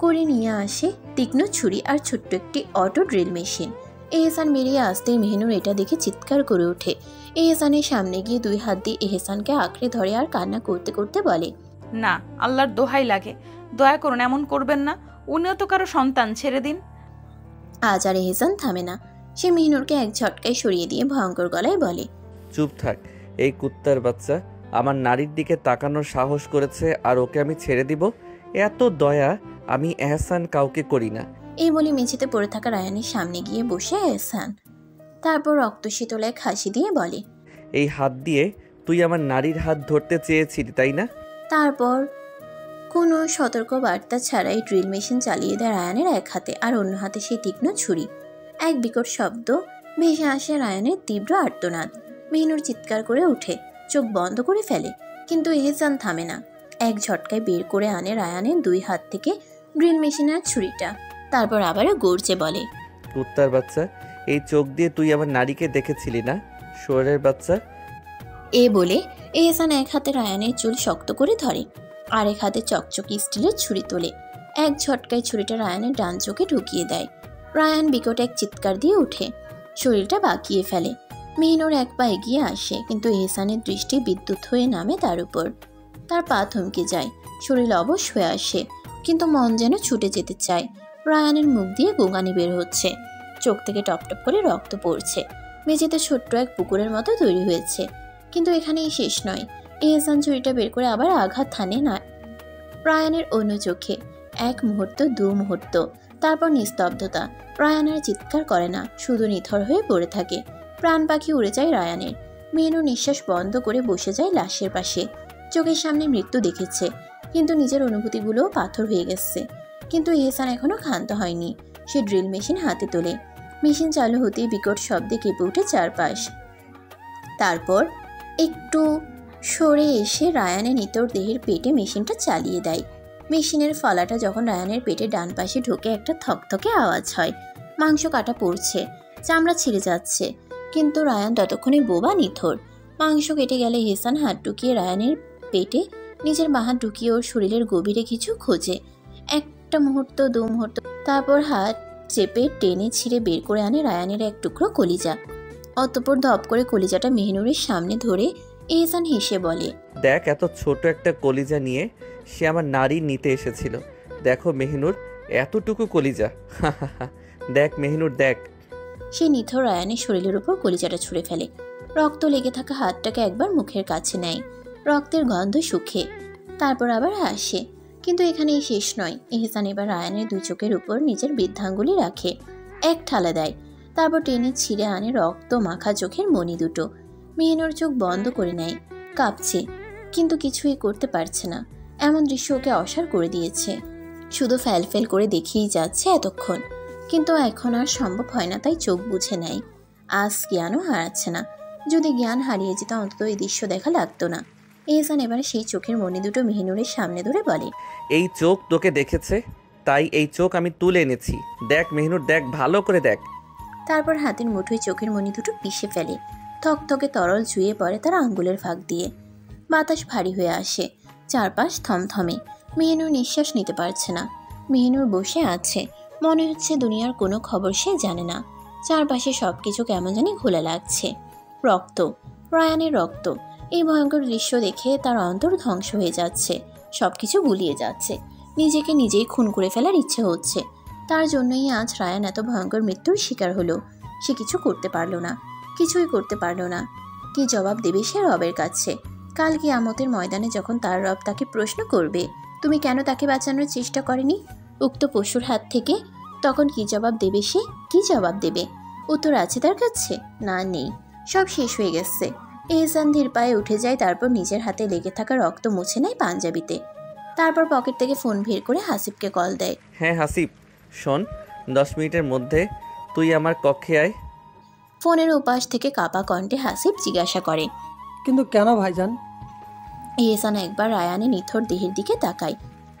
করে নিয়ে আসে তীক্ষ্ণ ছুরি আর ছোট্ট একটি অটো ড্রিল মেশিন। এহসান বেরিয়ে আসতেই মেহনুর এটা দেখে চিৎকার করে ওঠে। এহসানের সামনে গিয়ে দুই হাত দিয়ে এহসানকে আঁকড়ে ধরে আর কান্না করতে করতে বলে, না, আল্লাহর দোহাই লাগে, দয়া করুন, এমন করবেন না। উনিও তো কারো সন্তান, ছেড়ে দিন। আজ আর এহসান থামে না। সে মেহনুরকে এক ঝটকায় সরিয়ে দিয়ে ভয়ঙ্কর গলায় বলে, চুপ থাক, এই কুত্তার বাচ্চা আমার নারীর দিকে তাকানোর সাহস করেছে আর ওকে আমি ছেড়ে দিব? এত দয়া আমি এহসান কাউকে করি না। এই বলে মেঝেতে পড়ে থাকা রায়ানের সামনে গিয়ে বসে এহসান। তারপর রক্ত শীতলায় খাসি দিয়ে বলে, এই হাত দিয়ে তুই আমার নারীর হাত ধরতে চেয়েছিলি তাই না? তারপর কোনো সতর্ক বার্তা ছাড়াই ড্রিল মেশিন চালিয়ে দেয় রায়ানের এক হাতে, আর অন্য হাতে সেই তীক্ষ্ণ ছুরি। এক বিকট শব্দ ভেসে আসে রায়ানের তীব্র আর্তনাদ। মেহনুর চিৎকার করে উঠে, চোখ বন্ধ করে ফেলে, কিন্তু এহসান থামে না। এক ঝটকায় বের করে আনে রায়ানের দুই হাত থেকে ড্রিল মেশিনের ছুরিটা। তারপর আবারও গর্জে বলে, কুত্তার বাচ্চা, এই চোখ দিয়ে তুই আমার নারীকে দেখেছিলি না, শোরের বাচ্চা? এ বলে এহসান এক হাতে রায়ানের চুল শক্ত করে ধরে, আরেক হাতে চকচকে স্টিলের ছুরি তোলে। এক ঝটকায় ছুরিটা রায়ানের ডান চোখে ঢুকিয়ে দেয়। রায়ান বিকট এক চিৎকার দিয়ে উঠে, শরীরটা বাঁকিয়ে ফেলে। মেহনুর এক পা এগিয়ে আসে, কিন্তু এহসানের দৃষ্টি বিদ্যুৎ হয়ে নামে তার উপর। তার পা থমকে যায়, শরীর অবশ হয়ে আসে, কিন্তু মন যেন ছুটে যেতে চায়। রায়ানের মুখ দিয়ে গোঙানি বের হচ্ছে, চোখ থেকে টপটপ করে রক্ত পড়ছে। মেঝেতে ছোট্ট এক পুকুরের মতো তৈরি হয়েছে। কিন্তু এখানেই শেষ নয়। এহসান ছুরিটা বের করে আবার আঘাত হানে না রায়ানের অন্য চোখে। এক মুহূর্ত, দু মুহূর্ত, তারপর নিস্তব্ধতা। রায়ান আর চিৎকার করে না, শুধু নিথর হয়ে পড়ে থাকে। প্রাণ পাখি উড়ে যায় রায়ানের। মেহনুর নিঃশ্বাস বন্ধ করে বসে যায় লাশের পাশে। চোখের সামনে মৃত্যু দেখেছে, কিন্তু নিজের অনুভূতিগুলোও পাথর হয়ে গেছে। কিন্তু এহসান এখনো ক্ষান্ত হয়নি। সে ড্রিল মেশিন হাতে তোলে। মেশিন চালু হতেই বিকট শব্দে কেঁপে ওঠে চারপাশ। তারপর একটু সরে এসে রায়ানের নিতর দেহের পেটে মেশিনটা চালিয়ে দেয়। মেশিনের ফলাটা যখন রায়ানের পেটে ডান পাশে ঢোকে, একটা থকথকে আওয়াজ হয়। মাংস কাটা পড়ছে, চামড়া ছিঁড়ে যাচ্ছে, কিন্তু রায়ান ততক্ষণে বোবা নিথর। মাংস কেটে গেলে এহসান হাত ঢুকিয়ে রায়ানের পেটে নিজের বাঁ হাত ঢুকিয়ে ওর শরীরের গভীরে কিছু খোঁজে। একটা মুহূর্ত, দু মুহূর্ত, তারপর হাত চেপে টেনে ছিঁড়ে বের করে আনে রায়ানের এক টুকরো কলিজা। অতঃপর ধপ করে কলিজাটা মেহনুরের সামনে ধরে এহসান হেসে বলে, দেখ, এত ছোট একটা কলিজা নিয়ে সে আমার নারী নিতে এসেছিল। দেখো মেহিনুর, এতটুকু কলিজা। দেখ মেহিনুর, দেখ। সে নিথর রায়ানের শরীরের উপর কলিজাটা ছুঁড়ে ফেলে। রক্ত লেগে থাকা হাতটাকে একবার মুখের কাছে নেয়, রক্তের গন্ধ শুখে, তারপর আবার হাসে। কিন্তু এখানেই শেষ নয়। এহসান এবার রায়ানের দুই চোখের উপর নিজের বৃদ্ধাঙ্গুলি রাখে, এক ঠালা দেয়, তারপর টেনে ছিঁড়ে আনে রক্ত মাখা চোখের মণি দুটো। মেহিনুর চোখ বন্ধ করে নেয়, কাঁপছে, কিন্তু কিছুই করতে পারছে না। এমন দৃশ্য ওকে অসাড় করে দিয়েছে। শুধু ফ্যাল করে দেখেই যাচ্ছে এতক্ষণ, কিন্তু এখন আর সম্ভব হয় না, তাই চোখ বুঝে নেয়। আজ জ্ঞানও হারাচ্ছে না। যদি জ্ঞান হারিয়ে যেত অন্তত এই দৃশ্য দেখা লাগতো না। এহসান এবারে সেই চোখের মণি দুটো মেহিনুরের সামনে ধরে বলে, এই চোখ তোকে দেখেছে, তাই এই চোখ আমি তুলে এনেছি। দেখ মেহিনুর, দেখ, ভালো করে দেখ। তারপর হাতের মুঠোয় চোখের মণি দুটো পিষে ফেলে। থকথকে তরল চুয়ে পড়ে তার আঙ্গুলের ফাঁক দিয়ে। বাতাস ভারী হয়ে আসে, চারপাশ থমথমে। মেহিনুর নিঃশ্বাস নিতে পারছে না। মেহিনুর বসে আছে, মনে হচ্ছে দুনিয়ার কোনো খবর সে জানে না। চারপাশে সবকিছু কেমন জানি ঘোলা লাগছে। রক্ত, রায়ানের রক্ত। এই ভয়ঙ্কর দৃশ্য দেখে তার অন্তর ধ্বংস হয়ে যাচ্ছে, সবকিছু গুলিয়ে যাচ্ছে। নিজেকে নিজেই খুন করে ফেলার ইচ্ছে হচ্ছে। তার জন্যই আজ রায়ান এত ভয়ঙ্কর মৃত্যুর শিকার হলো। সে কিছু করতে পারল না, কিছুই করতে পারল না। কি জবাব দেবে সে রবের কাছে? কাল কিয়ামতের ময়দানে যখন তার রব তাকে প্রশ্ন করবে, তুমি কেন তাকে বাঁচানোর চেষ্টা করেনি উক্ত পশুর হাত থেকে, তখন কি জবাব দেবে সে? কি জবাব দেবে? উত্তর আছে তার কাছে? না, নেই, সব শেষ হয়ে গেছে। এহসান ধীর পায়ে উঠে যায়, তারপর নিজের হাতে লেগে থাকা রক্ত মুছে নেয় পাঞ্জাবিতে। তারপর পকেট থেকে ফোন বের করে হাসিবকে কল দেয়। হ্যাঁ হাসিব, শোন, 10 মিনিটের মধ্যে তুই আমার কক্ষে আয়। ফোনের ওপাশ থেকে কাপা কণ্ঠে হাসিব জিজ্ঞাসা করে, কিন্তু কেন ভাইজান? এহসান একবার রায়ানের নিথর দেহের দিকে তাকায়,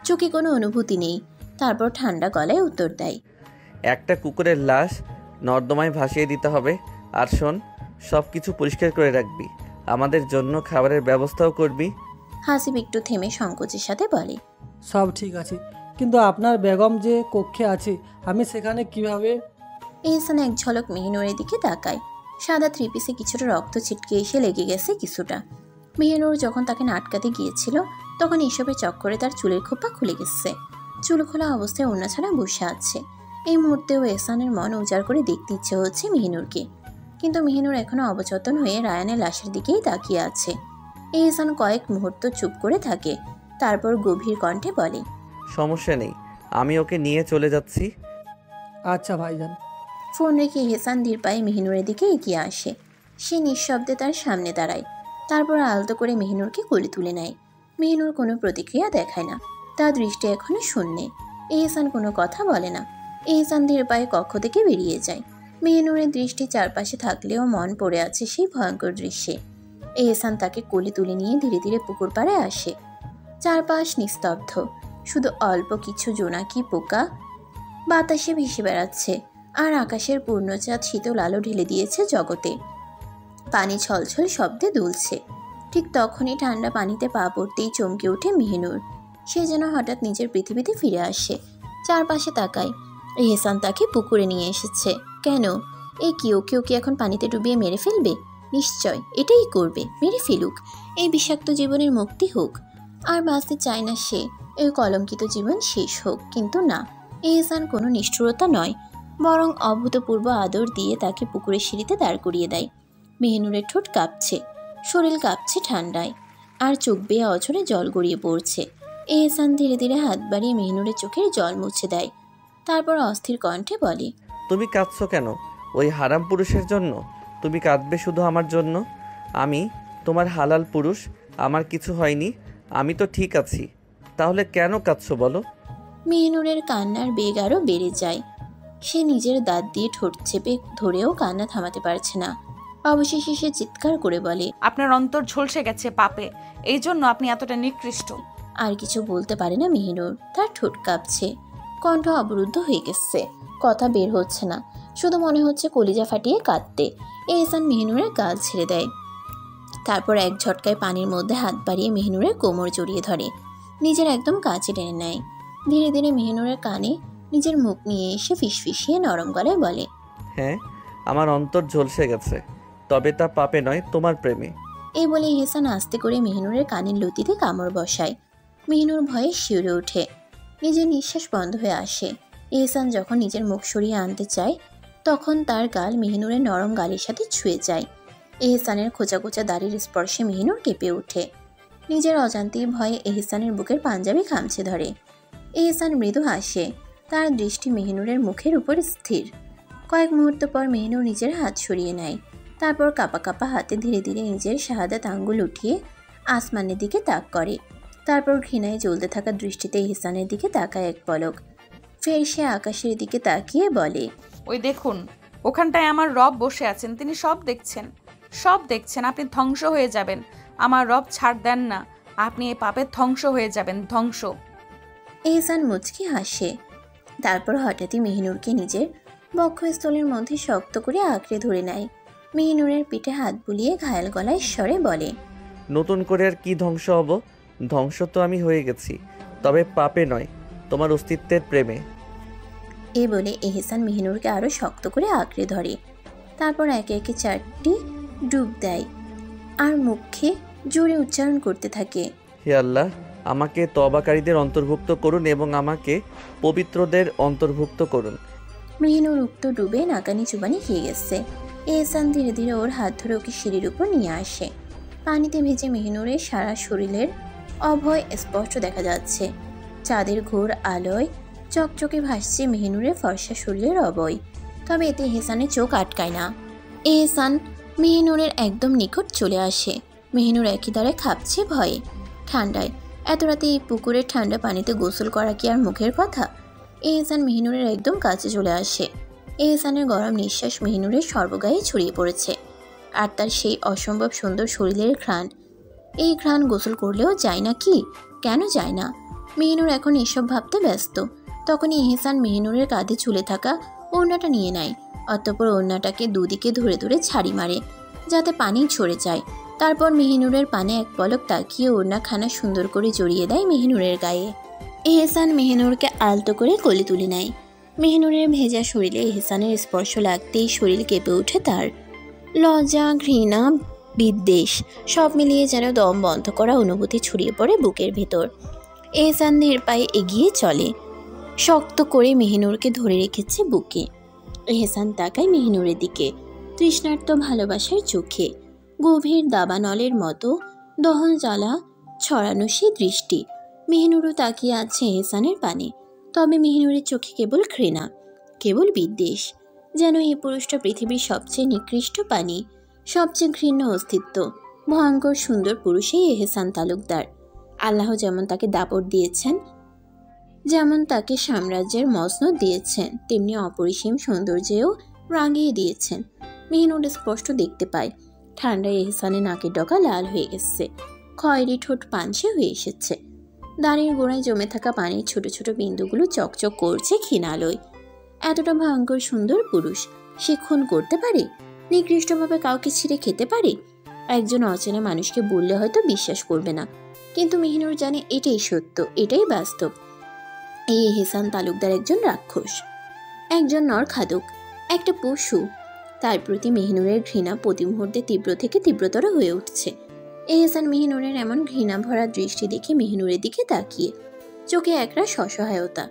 চোখে কোনো অনুভূতি নেই। তারপর ঠান্ডা গলায় উত্তর দেয়, একটা কুকুরের লাশ নর্দমায় ভাসিয়ে দিতে হবে। আর শোন, সব কিছু পরিষ্কার করে রাখবি, আমাদের জন্য খাবারের ব্যবস্থাও করবি। হাসিব একটু থেমে সংকোচের সাথে বলে, সব ঠিক আছে, কিন্তু আপনার বেগম যে কক্ষে আছে, আমি সেখানে কিভাবে? এহসান এক ঝলক মেহিনুরের দিকে তাকায়। সাদা থ্রিপিসে কিছুটা রক্ত ছিটকে এসে লেগে গেছে কিছুটা। মেহিনুর যখন তাকে আটকাতে গিয়েছিল তখন এসবের চক্করে তার চুলের খোপা খুলে গেছে। চুল খোলা অবস্থায় ওড়না ছাড়া বসে আছে। এই মুহূর্তেও এহসানের মন উজাড় করে দেখতে ইচ্ছে হচ্ছে মেহিনুরকে, কিন্তু মেহিনুর এখনো অবচেতন হয়ে রায়ানের লাশের দিকেই তাকিয়ে আছে। এহসান কয়েক মুহূর্ত চুপ করে থাকে, তারপর গভীর কণ্ঠে বলে, সমস্যা নেই, আমি ওকে নিয়ে চলে যাচ্ছি। আচ্ছা ভাইজান। ফোন রেখে এহসান ধীর পায়ে মেহিনুরের দিকে এগিয়ে আসে। সে নিঃশব্দে তার সামনে দাঁড়ায়, তারপর আলতো করে মেহিনুরকে কোলে তুলে নেয়। মেহিনুর কোনো প্রতিক্রিয়া দেখায় না, তার দৃষ্টি এখনো শূন্যে। এহসান কোনো কথা বলে না। এহসান ধীর পায়ে কক্ষ থেকে বেরিয়ে যায়। মেহিনুরের দৃষ্টি চারপাশে থাকলেও মন পড়ে আছে সেই ভয়ঙ্কর দৃশ্যে। এহসান তাকে কোলে তুলে নিয়ে ধীরে ধীরে পুকুর পাড়ে আসে। চারপাশ নিস্তব্ধ, শুধু অল্প কিছু জোনাকি পোকা বাতাসে ভেসে বেড়াচ্ছে, আর আকাশের পূর্ণচাঁদ শীতল আলো ঢেলে দিয়েছে জগতে। পানি ছলছল শব্দে দুলছে। ঠিক তখনই ঠান্ডা পানিতে পা পড়তেই চমকে ওঠে মেহিনুর। সে যেন হঠাৎ নিজের পৃথিবীতে ফিরে আসে। চারপাশে তাকায়। এহসান তাকে পুকুরে নিয়ে এসেছে। কেন? ওকে কি এখন পানিতে ডুবিয়ে মেরে ফেলবে? নিশ্চয় এটাই করবে, মেরে ফেলুক, এই বিষাক্ত জীবনের মুক্তি হোক। আর বাঁচতে চায় না সে, এই কলঙ্কিত জীবন শেষ হোক। কিন্তু না, এহসান কোনো নিষ্ঠুরতা নয়, বরং অভূতপূর্ব আদর দিয়ে তাকে পুকুরের সিঁড়িতে দাঁড় করিয়ে দেয়। মেহিনুরের ঠোঁট কাঁপছে, শরীর কাঁপছে ঠান্ডায়, আর চোখ বেয়ে অঝরে জল গড়িয়ে পড়ছে। এহসান ধীরে ধীরে হাত বাড়িয়ে মেহিনুরের চোখের জল মুছে দেয়। তারপর অস্থির কণ্ঠে বলে, তুমি কাঁদছো কেন? ওই হারাম পুরুষের জন্য? তুমি কাঁদবে শুধু আমার জন্য? আমি তোমার হালাল পুরুষ, আমার কিছু হয়নি, আমি তো ঠিক আছি, তাহলে কেন কাঁদছো বলো? মেহিনুরের কান্নার বেগ আরও বেড়ে যায়। সে নিজের দাঁত দিয়ে ঠোঁট চেপে ধরেও কান্না থামাতে পারছে না। অবশেষে সে চিৎকার করে বলে, আপনার অন্তর ঝলসে গেছে পাপে, এই জন্য আপনি এতটা নিকৃষ্ট। আর কিছু বলতে পারে না মেহিনুর। তার ঠোঁট কাঁপছে, কণ্ঠ অবরুদ্ধ হয়ে গেছে, কথা বের হচ্ছে না, শুধু মনে হচ্ছে কলিজা ফাটিয়ে কাঁদতে। এহসান মেহিনুরের গাল ছেড়ে দেয়। তারপর এক ঝটকায় পানির মধ্যে হাত বাড়িয়ে মেহিনুরের কোমর জড়িয়ে ধরে, নিজের একদম কাছে টেনে নেয়। ধীরে ধীরে মেহিনুরের কানে নিজের মুখ নিয়ে এসে ফিসফিসিয়ে নরম গলায় বলে, হ্যাঁ, আমার অন্তর ঝলসে গেছে, তবে তা পাপে নয়, তোমার প্রেমে। এই বলে এহসান আস্তে করে মেহিনুরের কানের লতিতে কামড় বসায়। মেহিনুর ভয়ে শিউরে ওঠে, নিজের নিঃশ্বাস বন্ধ হয়ে আসে। এহসান যখন নিজের মুখ সরিয়ে আনতে চায় তখন তার গাল মেহিনুরের নরম গালের সাথে ছুঁয়ে যায়। এহসানের খোঁচা খোঁচা দাড়ির স্পর্শে মেহিনুর কেঁপে ওঠে। নিজের অজান্তেই ভয়ে এহসানের বুকের পাঞ্জাবি খামচে ধরে। এহসান মৃদু হাসে, তার দৃষ্টি মেহিনুরের মুখের উপর স্থির। কয়েক মুহূর্ত পর মেহিনুর নিজের হাত সরিয়ে নেয়, তারপর কাঁপা কাঁপা হাতে ধীরে ধীরে নিজের শাহাদাত আঙ্গুল উঠিয়ে আসমানের দিকে তাক করে। তারপর ঘৃণায় জ্বলতে থাকা দৃষ্টিতে এহসানের দিকে তাকায় এক পলক। ফের সে আকাশের দিকে তাকিয়ে বলে, ওই দেখুন, ওখানটায় আমার রব বসে আছেন, তিনি সব দেখছেন, সব দেখছেন। আপনি ধ্বংস হয়ে যাবেন, আমার রব ছাড় দেন না, আপনি এই পাপে ধ্বংস হয়ে যাবেন, ধ্বংস। এহসান মুচকি হাসে, তারপর হঠাৎই মেহিনুরকে নিজের বক্ষস্থলের মধ্যে শক্ত করে আঁকড়ে ধরে নেয়। মেহিনুরের পিঠে হাত বুলিয়ে ঘায়াল গলায় স্বরে বলে, নতুন করে আর কি ধ্বংস হব? ধ্বংস তো আমি হয়ে গেছি, তবে পাপে নয়, তোমার অস্তিত্বের প্রেমে। এ বলে এহসান মেহিনুরকে আরো শক্ত করে আঁকড়ে ধরে। তারপর একে একে 4টি ডুব দেয় আর মুখে জোরে উচ্চারণ করতে থাকে, হে আল্লাহ, আমাকে তওবাকারীদের অন্তর্ভুক্ত করুন এবং আমাকে পবিত্রদের অন্তর্ভুক্ত করুন। মেহিনুর উক্ত ডুবে নাকানি চুবানি খেয়ে গেছে। এহসান ধীরে ধীরে ওর হাত ধরে ওকে সিঁড়ির উপর নিয়ে আসে। পানিতে ভেজে মেহিনুরের সারা শরীরের অভয় স্পষ্ট দেখা যাচ্ছে। চাঁদের ঘোর আলোয় চকচকে ভাসছে মেহিনুরের ফর্সা শরীরের অবয়। তবে এতে এহসানের চোখ আটকায় না। এহসান মেহিনুরের একদম নিকট চলে আসে। মেহিনুর একই দ্বারে খাপছে ভয়ে। ঠান্ডায় এত রাতে এই পুকুরের ঠান্ডা পানিতে গোসল করা কি আর মুখের কথা? এহসান মেহিনুরের একদম কাছে চলে আসে। এহসানের গরম নিঃশ্বাস মেহিনুরের সর্বগায়ে ছড়িয়ে পড়েছে, আর তার সেই অসম্ভব সুন্দর শরীরের ঘ্রাণ। এই ঘ্রাণ গোসল করলেও যায় না কি? কেন যায় না? মেহিনুর এখন এসব ভাবতে ব্যস্ত। তখনই এহসান মেহিনুরের কাঁধে ঝুলে থাকা ওড়নাটা নিয়ে নেয়। অতঃপর ওড়নাটাকে দুদিকে ধরে ধরে ছাড়ি মারে যাতে পানি ঝরে যায়। তারপর মেহিনুরের পানে এক পলক তাকিয়ে ওড়নাখানা সুন্দর করে জড়িয়ে দেয় মেহিনুরের গায়ে। এহসান মেহিনুরকে আলতো করে কোলে তুলে নেয়। মেহিনুরের ভেজা শরীরে এহসানের স্পর্শ লাগতেই শরীর কেঁপে ওঠে তার। লজ্জা, ঘৃণা, বিদ্বেষ সব মিলিয়ে যেন দম বন্ধ করা অনুভূতি ছড়িয়ে পড়ে বুকের ভেতর। এহসান ধীর পায়ে এগিয়ে চলে, শক্ত করে মেহিনুরকে ধরে রেখেছে বুকে। এহসান তাকায় মেহিনুরের দিকে তৃষ্ণার্ত ভালোবাসার চোখে। গভীর দাবানলের মতো দহন জ্বালা ছড়ানো সে দৃষ্টি। মেহিনুরও তাকিয়ে আছে এহসানের পানে। তবে মেহিনুরের চোখে কেবল ঘৃণা, কেবল বিদ্বেষ। যেন এই পুরুষটা পৃথিবীর সবচেয়ে নিকৃষ্ট প্রাণী, সবচেয়ে ঘৃণ্য অস্তিত্ব। ভয়ঙ্কর সুন্দর পুরুষই এহসান তালুকদার। আল্লাহ যেমন তাকে দাপট দিয়েছেন, যেমন তাকে সাম্রাজ্যের মসনদ দিয়েছেন, তেমনি অপরিসীম সৌন্দর্যেও রাঙিয়ে দিয়েছেন। মেহিনুর স্পষ্ট দেখতে পায় ঠান্ডায় এহসানের নাকের ডগা লাল হয়ে গেছে, খয়েরি ঠোঁট পানসে হয়ে এসেছে। দাঁড়ির গোড়ায় জমে থাকা পানির ছোট ছোট বিন্দুগুলো চকচক করছে ক্ষীণ আলোয়। এতটা ভয়ঙ্কর সুন্দর পুরুষ সে খুন করতে পারে? নিকৃষ্টভাবে কাউকে ছিঁড়ে খেতে পারে? একজন অচেনা মানুষকে বললে হয়তো বিশ্বাস করবে না, কিন্তু মেহিনুর জানে এটাই সত্য, এটাই বাস্তব। এই এহসান তালুকদার একজন রাক্ষস, একজন নরখাদক, একটা পশু। তার প্রতি মেহিনুরের ঘৃণা প্রতি মুহূর্তে তীব্র থেকে তীব্রতর হয়ে উঠছে। এহসান মেহিনুরের এমন ঘৃণা ভরা দৃষ্টি দেখে মেহিনুরের দিকে তাকিয়ে চোখে একরা সসহায়তা,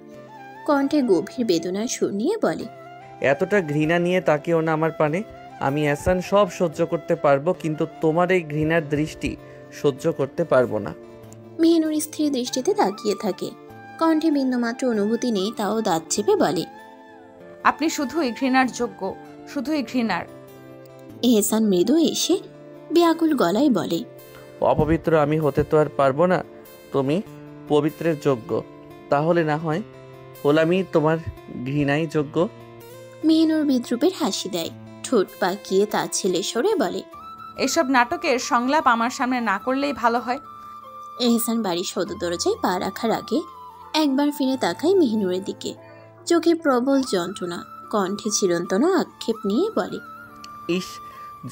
কণ্ঠে গভীর বেদনার সুর নিয়ে বলে, এতটা ঘৃণা নিয়ে তাকিও না আমার পানে। আমি এহসান সব সহ্য করতে পারবো, কিন্তু তোমার এই ঘৃণার দৃষ্টি সহ্য করতে পারবো না। মেহিনুর স্থির দৃষ্টিতে তাকিয়ে থাকে, কণ্ঠে বিন্দুমাত্র অনুভূতি নেই, তাও দাঁত চেপে বলে, আপনি শুধুই ঘৃণার যোগ্য, শুধুই ঘৃণার। এহসান মৃদু এসে ব্যাকুল গলায় বলে, অপবিত্র আমি হতে তো আর পারবো না, তুমি পবিত্রের যোগ্য। তাহলে না হয় হলামই তোমার ঘৃণাই যোগ্য। মেহিনুর বিদ্রুপের হাসি দেয়, ঠোঁট পাকিয়ে তাচ্ছিল্যে স্বরে বলে, এসব নাটকের সংলাপ আমার সামনে না করলেই ভালো হয়। এহসান বাড়ির সদর দরজায় পা রাখার আগে একবার ফিরে তাকায় মেহিনুরের দিকে। চোখে প্রবল যন্ত্রণা, কণ্ঠে চিরন্তন আক্ষেপ নিয়ে বলে, ইস,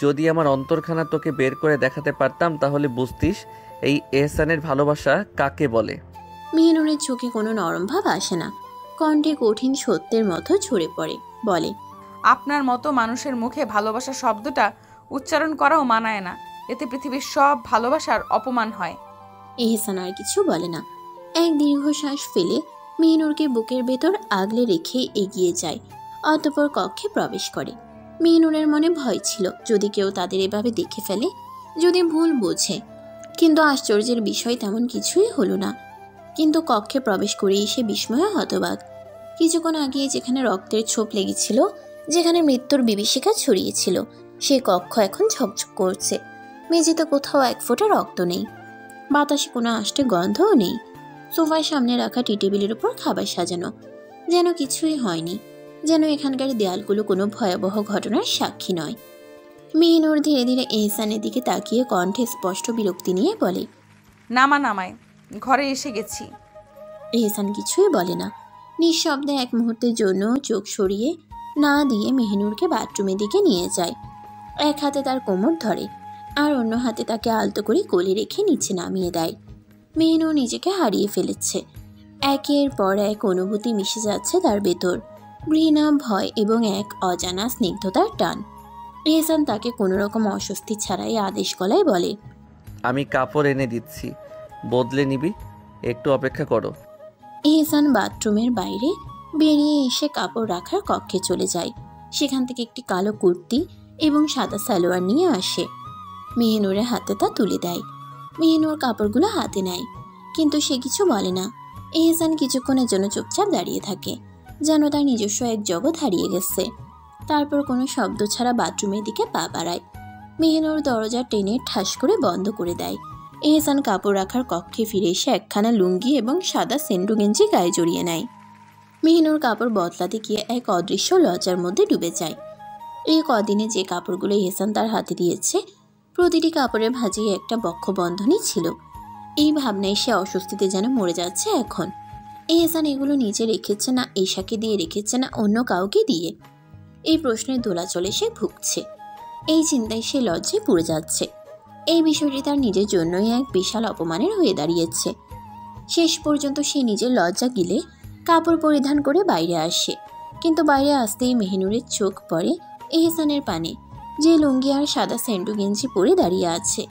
যদি আমার অন্তরখানা তোকে বের করে দেখাতে পারতাম তাহলে বুঝতিস এই এহসানের ভালোবাসা কাকে বলে। মেহিনুরের চোখে কোনো নরম ভাব আসে না, কণ্ঠে কঠিন সত্যের মতো ঝরে পড়ে, বলে, আপনার মতো মানুষের মুখে ভালোবাসা শব্দটা উচ্চারণ করাও মানায় না। এতে পৃথিবীর সব ভালোবাসার অপমান হয়। এহসান আর কিছু বলে না। এক দীর্ঘশ্বাস ফেলে মেহনুরকে বুকের ভেতর আগলে রেখে এগিয়ে যায়, অতঃপর কক্ষে প্রবেশ করে। মেহনুরের মনে ভয় ছিল যদি কেউ তাদের এভাবে দেখে ফেলে, যদি ভুল বোঝে, কিন্তু আশ্চর্যের বিষয় তেমন কিছুই হলো না। কিন্তু কক্ষে প্রবেশ করে এসে বিস্ময়ে হতবাক। কিছুক্ষণ আগে যেখানে রক্তের ছোপ লেগেছিল, যেখানে মৃত্যুর বিভীষিকা ছড়িয়েছিল, সে কক্ষ এখন ঝকঝক করছে। মেঝেতে কোথাও এক ফোঁটা রক্ত নেই, বাতাসে কোনো আষ্টে গন্ধও নেই। সোফার সামনে রাখা টি টেবিলের উপর খাবার সাজানো, যেন কিছুই হয়নি, যেন এখানকার দেয়ালগুলো কোনো ভয়াবহ ঘটনার সাক্ষী নয়। মেহনুর ধীরে ধীরে এহসানের দিকে তাকিয়ে কণ্ঠে স্পষ্ট বিরক্তি নিয়ে বলে, নামায়, ঘরে এসে গেছি। এহসান কিছুই বলে না। নিঃশব্দে এক মুহূর্তের জন্য চোখ সরিয়ে না দিয়ে মেহনুরকে বাথরুমের দিকে নিয়ে যায়। এক হাতে তার কোমর ধরে, আর অন্য হাতে তাকে আলতো করে কোলে রেখে নিচে নামিয়ে দেয়। মেহনুর নিজেকে হারিয়ে ফেলেছে। একের পর এক অনুভূতি মিশে যাচ্ছে তার ভেতর, ঘৃণা, ভয় এবং এক অজানা স্নিগ্ধতার টান। এহসান তাকে কোনো রকম অস্বস্তি ছাড়াই আদেশ গলায় বলে, আমি কাপড় এনে দিচ্ছি, বদলে নিবি, একটু অপেক্ষা করো। এহসান বাথরুমের বাইরে বেরিয়ে এসে কাপড় রাখার কক্ষে চলে যায়। সেখান থেকে একটি কালো কুর্তি এবং সাদা সালোয়ার নিয়ে আসে। মেহনুরের হাতে তা তুলে দেয়। মেহনুর কাপড়গুলো হাতে নেয়, কিন্তু সে কিছু বলে না। এহসান কিছুক্ষণের জন্য চুপচাপ দাঁড়িয়ে থাকে, যেন তার নিজস্ব এক জগৎ হারিয়ে গেছে। তারপর কোনো শব্দ ছাড়া বাথরুমের দিকে পা বাড়ায়। মেহনুর দরজা টেনে ঠাস করে বন্ধ করে দেয়। এহসান কাপড় রাখার কক্ষে ফিরে এসে একখানা লুঙ্গি এবং সাদা সেন্ডু গেঞ্জি গায়ে জড়িয়ে নেয়। মেহনুর কাপড় বদলাতে গিয়ে এক অদৃশ্য লজ্জার মধ্যে ডুবে যায়। এই কদিনে যে কাপড়গুলো এহসান তার হাতে দিয়েছে, প্রতিটি কাপড়ের ভাঁজে একটা বক্ষবন্ধনী ছিল। এই ভাবনায় সে অস্বস্তিতে যেন মরে যাচ্ছে এখন। এহসান এগুলো নিজে রেখেছে না ঈশাকে দিয়ে রেখেছে না অন্য কাউকে দিয়ে, এই প্রশ্নের দোলাচলে সে ভুগছে। এই চিন্তায় সে লজ্জায় পুড়ে যাচ্ছে। এই বিষয়টি তার নিজের জন্যই এক বিশাল অপমানের হয়ে দাঁড়িয়েছে। শেষ পর্যন্ত সে নিজের লজ্জা গিলে কাপড় পরিধান করে বাইরে আসে। কিন্তু বাইরে আসতেই মেহনুরের চোখ পড়ে এহসানের পানে, যে লুঙ্গি আর সাদা সেন্ডু গেঞ্জি পরে দাঁড়িয়ে আছে,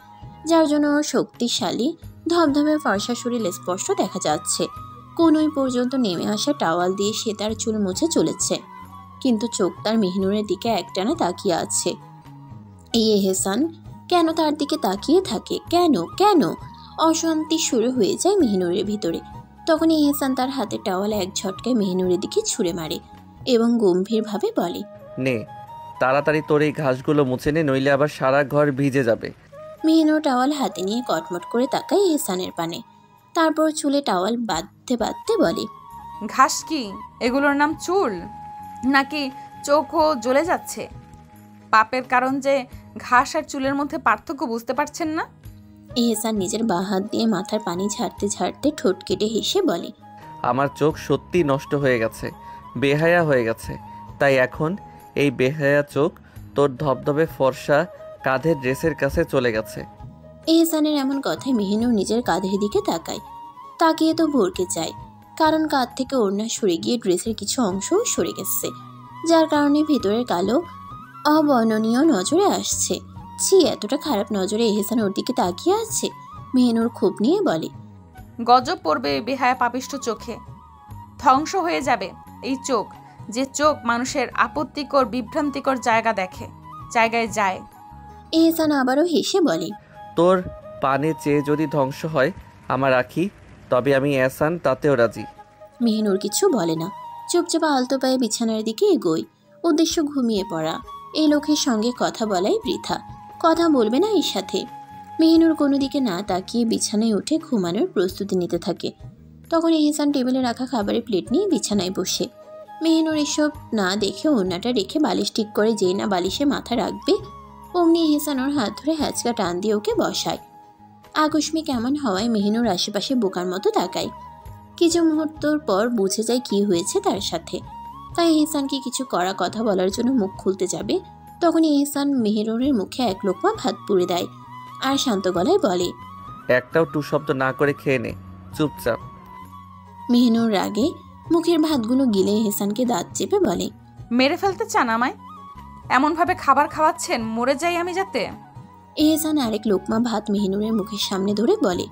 যার জন্য শক্তিশালী ধবধবে ফর্সা শরীর স্পষ্ট দেখা যাচ্ছে। কোনোই পর্যন্ত নেমে আসা টাওয়াল দিয়ে সে তার চুল মুছে চলেছে, কিন্তু চোখ তার মেহনুরের দিকে একটানা তাকিয়ে আছে। এই এহসান কেন তার দিকে তাকিয়ে থাকে? কেন কেন? অশান্তি শুরু হয়ে যায় মেহনুরের ভিতরে। তখন এহসান তার হাতে টাওয়াল এক ঝটকায় মেহনুরের দিকে ছুঁড়ে মারে এবং গম্ভীরভাবে বলে, নে, তাড়াতাড়ি তোর এই ঘাসগুলো মুছে নে, নইলে আবার সারা ঘর ভিজে যাবে। মেহনুর টাওয়াল হাতে নিয়ে কটমট করে তাকায় এহসানের পানে, তারপর চুলে টাওয়াল বাঁধতে বাঁধতে বলে, ঘাস কি? এগুলোর নাম চুল? নাকি চোখও জ্বলে যাচ্ছে? পাপের কারণ যে ঘাস আর চুলের মধ্যে পার্থক্য বুঝতে পারছেন না? এহসান নিজের বাঁ হাত দিয়ে মাথার পানি ঝাড়তে ঝাড়তে ঠোঁট কেটে হেসে বলে, আমার চোখ সত্যি নষ্ট হয়ে গেছে, বেহায়া হয়ে গেছে। তাই এখন এই বেহায়া চোখ তোর ধবধবে ফর্সা কাঁধের ড্রেসের কাছে চলে গেছে। এহসানের এমন কথায় মেহনুর নিজের কাঁধের দিকে তাকায়। তাকিয়ে তো ভরকে যায়, কারণ কাঁধ থেকে ওড়না সরে গিয়ে ড্রেসের কিছু অংশও সরে গেছে, যার কারণে ভেতরের কালো অবর্ণনীয় নজরে আসছে। ছি, এতটা খারাপ নজরে এহসান ওর দিকে তাকিয়ে আছে। মেহনুর ক্ষোভ নিয়ে বলে, গজব পড়বে বেহায়া পাপিষ্ঠ চোখে, ধ্বংস হয়ে যাবে এই চোখ, যে চোখ মানুষের আপত্তিকর বিভ্রান্তিকর জায়গায় যায়। এহসান আবারও হেসে বলে, তোর পানে চেয়ে যদি ধ্বংস হয় আমার আখি, তবে আমি এহসান তাতেও রাজি। মেহনুর কিছু বলে না, চুপচাপ আলতো পায়ে বিছানার দিকে এগোয়। উদ্দেশ্য ঘুমিয়ে পড়া। এই লোকের সঙ্গে কথা বলাই বৃথা, কথা বলবে না এর সাথে। মেহনুর কোনো দিকে না তাকিয়ে বিছানায় উঠে ঘুমানোর প্রস্তুতি নিতে থাকে। তখন এহসান টেবিলে রাখা খাবারের প্লেট নিয়ে বিছানায় বসে। মেহনুর এসব না দেখে ওড়নাটা রেখে বালিশ ঠিক করে, যেই না বালিশে মাথা রাখবে অমনি এহসান ওর হাত ধরে হ্যাচকা টান দিয়ে ওকে বসায়। আকস্মিক এমন হওয়ায় মেহনুর আশেপাশে বোকার মতো তাকায়। কিছু মুহূর্তর পর বুঝে যায় কি হয়েছে তার সাথে। তাই এহসানকে কিছু কড়া কথা বলার জন্য মুখ খুলতে যাবে, তখন এহসান মেহনুরের মুখে এক লোকমা ভাত পুড়ে দেয় আর শান্ত গলায় বলে, একটাও টু শব্দ না করে খেয়ে নে, চুপচাপ। মেহনুর রাগে মুখের ভাতগুলো গিলে এহসানকে দাঁত চেপে বলে, মেরে ফেলতে চান আমায়? এমনভাবে খাবার খাওয়াচ্ছেন মরে যাই আমি যাতে? এহসান আরেক লোকমা ভাত মেহিনুরের মুখের সামনে ধরে বলে,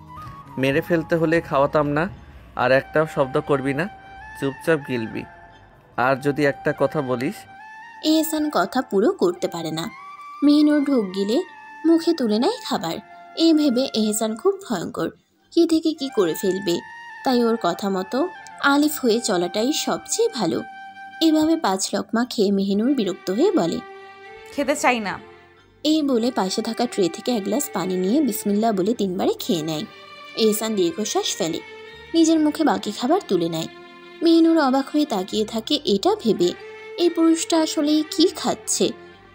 মেরে ফেলতে হলে খাওয়াতাম না। আর একটাও শব্দ করবি না, চুপচাপ গিলবি। আর যদি একটা কথা বলিস। এহসান কথা পুরো করতে পারে না। মেহিনুর ঢোক গিলে মুখে তুলে নেয় খাবার। এই ভেবে এহসান খুব ভয়ঙ্কর, কি থেকে কি করে ফেলবে। তাই ওর কথা মতো আলিফ হয়ে চলাটাই সবচেয়ে ভালো। এভাবে 5 লোকমা খেয়ে মেহিনুর বিরক্ত হয়ে বলে, খেতে চাই না। এই বলে পাশে থাকা ট্রে থেকে 1 গ্লাস পানি নিয়ে বিসমিল্লাহ বলে 3 বারে খেয়ে নেয়। এহসান দীর্ঘশ্বাস ফেলে, নিজের মুখে বাকি খাবার তুলে নেয়। মেহিনুর অবাক হয়ে তাকিয়ে থাকে এটা ভেবে, এই পুরুষটা আসলে কি খাচ্ছে,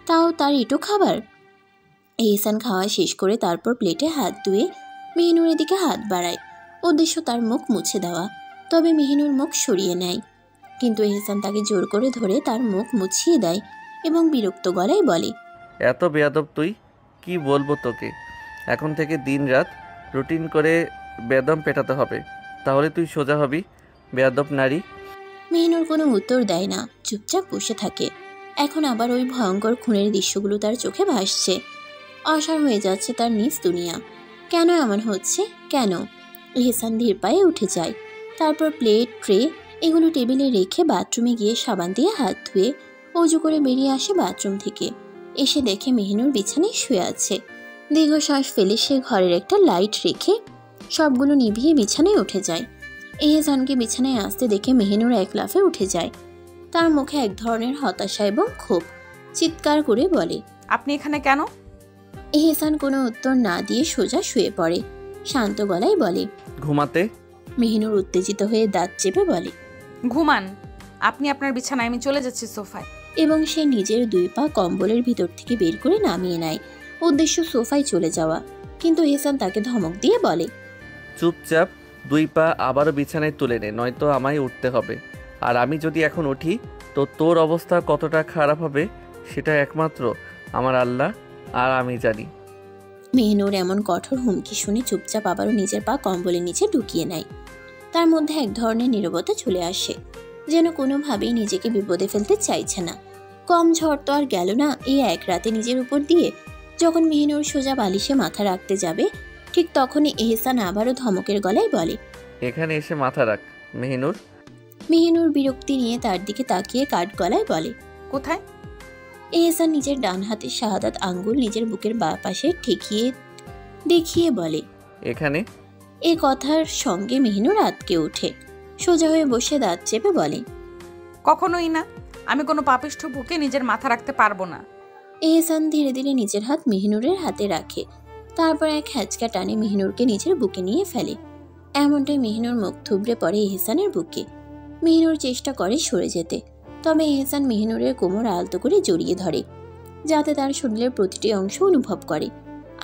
তাও তার এটো খাবার। এহসান খাওয়া শেষ করে তারপর প্লেটে হাত ধুয়ে মেহিনুরের দিকে হাত বাড়ায়, উদ্দেশ্য তার মুখ মুছে দেওয়া। তবে মেহিনুর মুখ সরিয়ে নেয়, কিন্তু এহসান তাকে জোর করে ধরে তার মুখ মুছিয়ে দেয় এবং বিরক্ত গলায় বলে, এত বেয়াদব তুই, কি বলবো তোকে। এখন থেকে দিন রাত রুটিন করে বেদম পেটাতে হবে, তাহলে তুই সোজা হবি বেয়াদব নারী। মেহিনুর কোনো উত্তর দেয় না, চুপচাপ বসে থাকে। এখন আবার ওই ভয়ঙ্কর খুনের দৃশ্যগুলো তার চোখে ভাসছে। অসাড় হয়ে যাচ্ছে তার নিজ দুনিয়া। কেন এমন হচ্ছে, কেন? এহসান ধীর পায়ে উঠে যায়। তারপর প্লেট ট্রে এগুলো টেবিলে রেখে বাথরুমে গিয়ে সাবান দিয়ে হাত ধুয়ে অজু করে বেরিয়ে আসে বাথরুম থেকে। এসে দেখে মেহিনুর বিছানায় শুয়ে আছে। দীর্ঘশ্বাস ফেলে সে ঘরের একটা লাইট রেখে সবগুলো নিভিয়ে বিছানায় উঠে যায়। এহসানকে বিছানায় আসতে দেখে মেহিনুর এক লাফে উঠে যায়। তার মুখে এক ধরনের হতাশা এবং ক্ষোভ। চিৎকার করে বলে, আপনি এখানে কেন? এহসান কোনো উত্তর না দিয়ে সোজা শুয়ে পড়ে। শান্ত গলায় বলে, ঘুমাতে। মেহিনুর উত্তেজিত হয়ে দাঁত চেপে বলে, ঘুমান। আপনি আপনার বিছানায়, আমি চলে যাচ্ছি সোফায়। এবং সে নিজের 2 পা কম্বলের ভিতর থেকে বের করে নামিয়ে নেয়, উদ্দেশ্য সোফায় চলে যাওয়া। কিন্তু এহসান তাকে ধমক দিয়ে বলে, চুপচাপ 2 পা আবারও বিছানায় তুলে নে, নয়তো আমায় উঠতে হবে। আর আমি যদি এখন উঠি তো তোর অবস্থা কতটা খারাপ হবে সেটা একমাত্র আমার আল্লাহ আর আমি জানি। মেহিনুর এমন কঠোর হুমকি শুনে চুপচাপ আবারও নিজের পা কম্বলের নিচে ঢুকিয়ে নেয়। তার মধ্যে এক ধরনের নীরবতা চলে আসে, যেন কোনোভাবেই নিজেকে বিপদে ফেলতে চাইছে না। কম ঝড় তো আর গেল না এই এক রাতে নিজের উপর দিয়ে। যখন মেহিনুর সোজা বালিশে মাথা রাখতে যাবে, ঠিক তখনই এহসান আবারও ধমকের গলায় বলে, এখানে এসে মাথা রাখ মেহিনুর। মেহিনুর বিরক্তি নিয়ে তার দিকে তাকিয়ে কাঠ গলায় বলে, কোথায়? এহসান নিজের ডান হাতের শাহাদাত আঙ্গুল নিজের বুকের বাঁ পাশে ঠেকিয়ে দেখিয়ে বলে, এখানে। এ কথার সঙ্গে মেহিনুর আঁতকে ওঠে, সোজা হয়ে বসে দাঁত চেপে বলে, কখনোই না। আমি কোনো পাপিষ্ঠ বুকে নিজের মাথা রাখতে পারবো না। এহসান ধীরে ধীরে নিজের হাত মেহিনুরের হাতে রাখে। তারপর এক হ্যাঁচকা টানে মেহিনুরকে নিজের বুকে নিয়ে ফেলে। এমনটাই মেহিনুর মুখ থুবড়ে পড়ে এহসানের বুকে। মেহিনুর চেষ্টা করে সরে যেতে, তবে এহসান মেহিনুরের কোমর আলতো করে জড়িয়ে ধরে, যাতে তার শরীরের প্রতিটি অংশ অনুভব করে।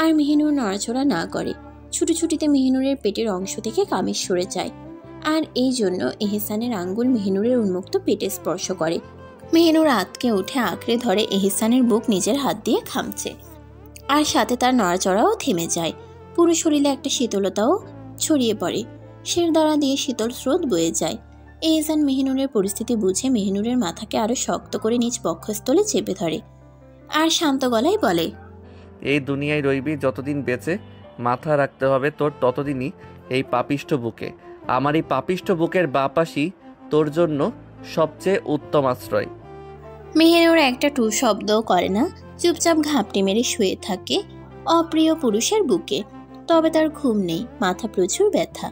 আর মেহিনুর নড়াচড়া না করে। ছুটোছুটিতে মেহিনুরের পেটের অংশ থেকে কামিজ সরে যায়, আর এই জন্য এহসানের আঙ্গুল মেহিনুরের উন্মুক্ত পেটে স্পর্শ করে। মেহিনুর আঁতকে উঠে আঁকড়ে ধরে এহসানের বুক নিজের হাত দিয়ে খামছে, আর সাথে তার নড়াচড়াও থেমে যায়। পুরো শরীরে একটা শীতলতাও ছড়িয়ে পড়ে, শির দ্বারা দিয়ে শীতল স্রোত বয়ে যায়। এহসান মেহিনুরের পরিস্থিতি বুঝে মেহিনুরের মাথাকে আরো শক্ত করে নিজ বক্ষস্থলে চেপে ধরে, আর শান্ত গলায় বলে, এই দুনিয়ায় রইবি যতদিন বেঁচে, মাথা রাখতে হবে তোর ততদিনই এই পাপিষ্ঠ বুকে। আমার এই পাপিষ্ঠ বুকের বাঁ পাশই তোর জন্য সবচেয়ে উত্তম আশ্রয়। মেহিনুর একটা টু শব্দও করে না, চুপচাপ ঘাপটি মেরে শুয়ে থাকে অপ্রিয় পুরুষের বুকে। তবে তার ঘুম নেই, মাথা প্রচুর ব্যথা।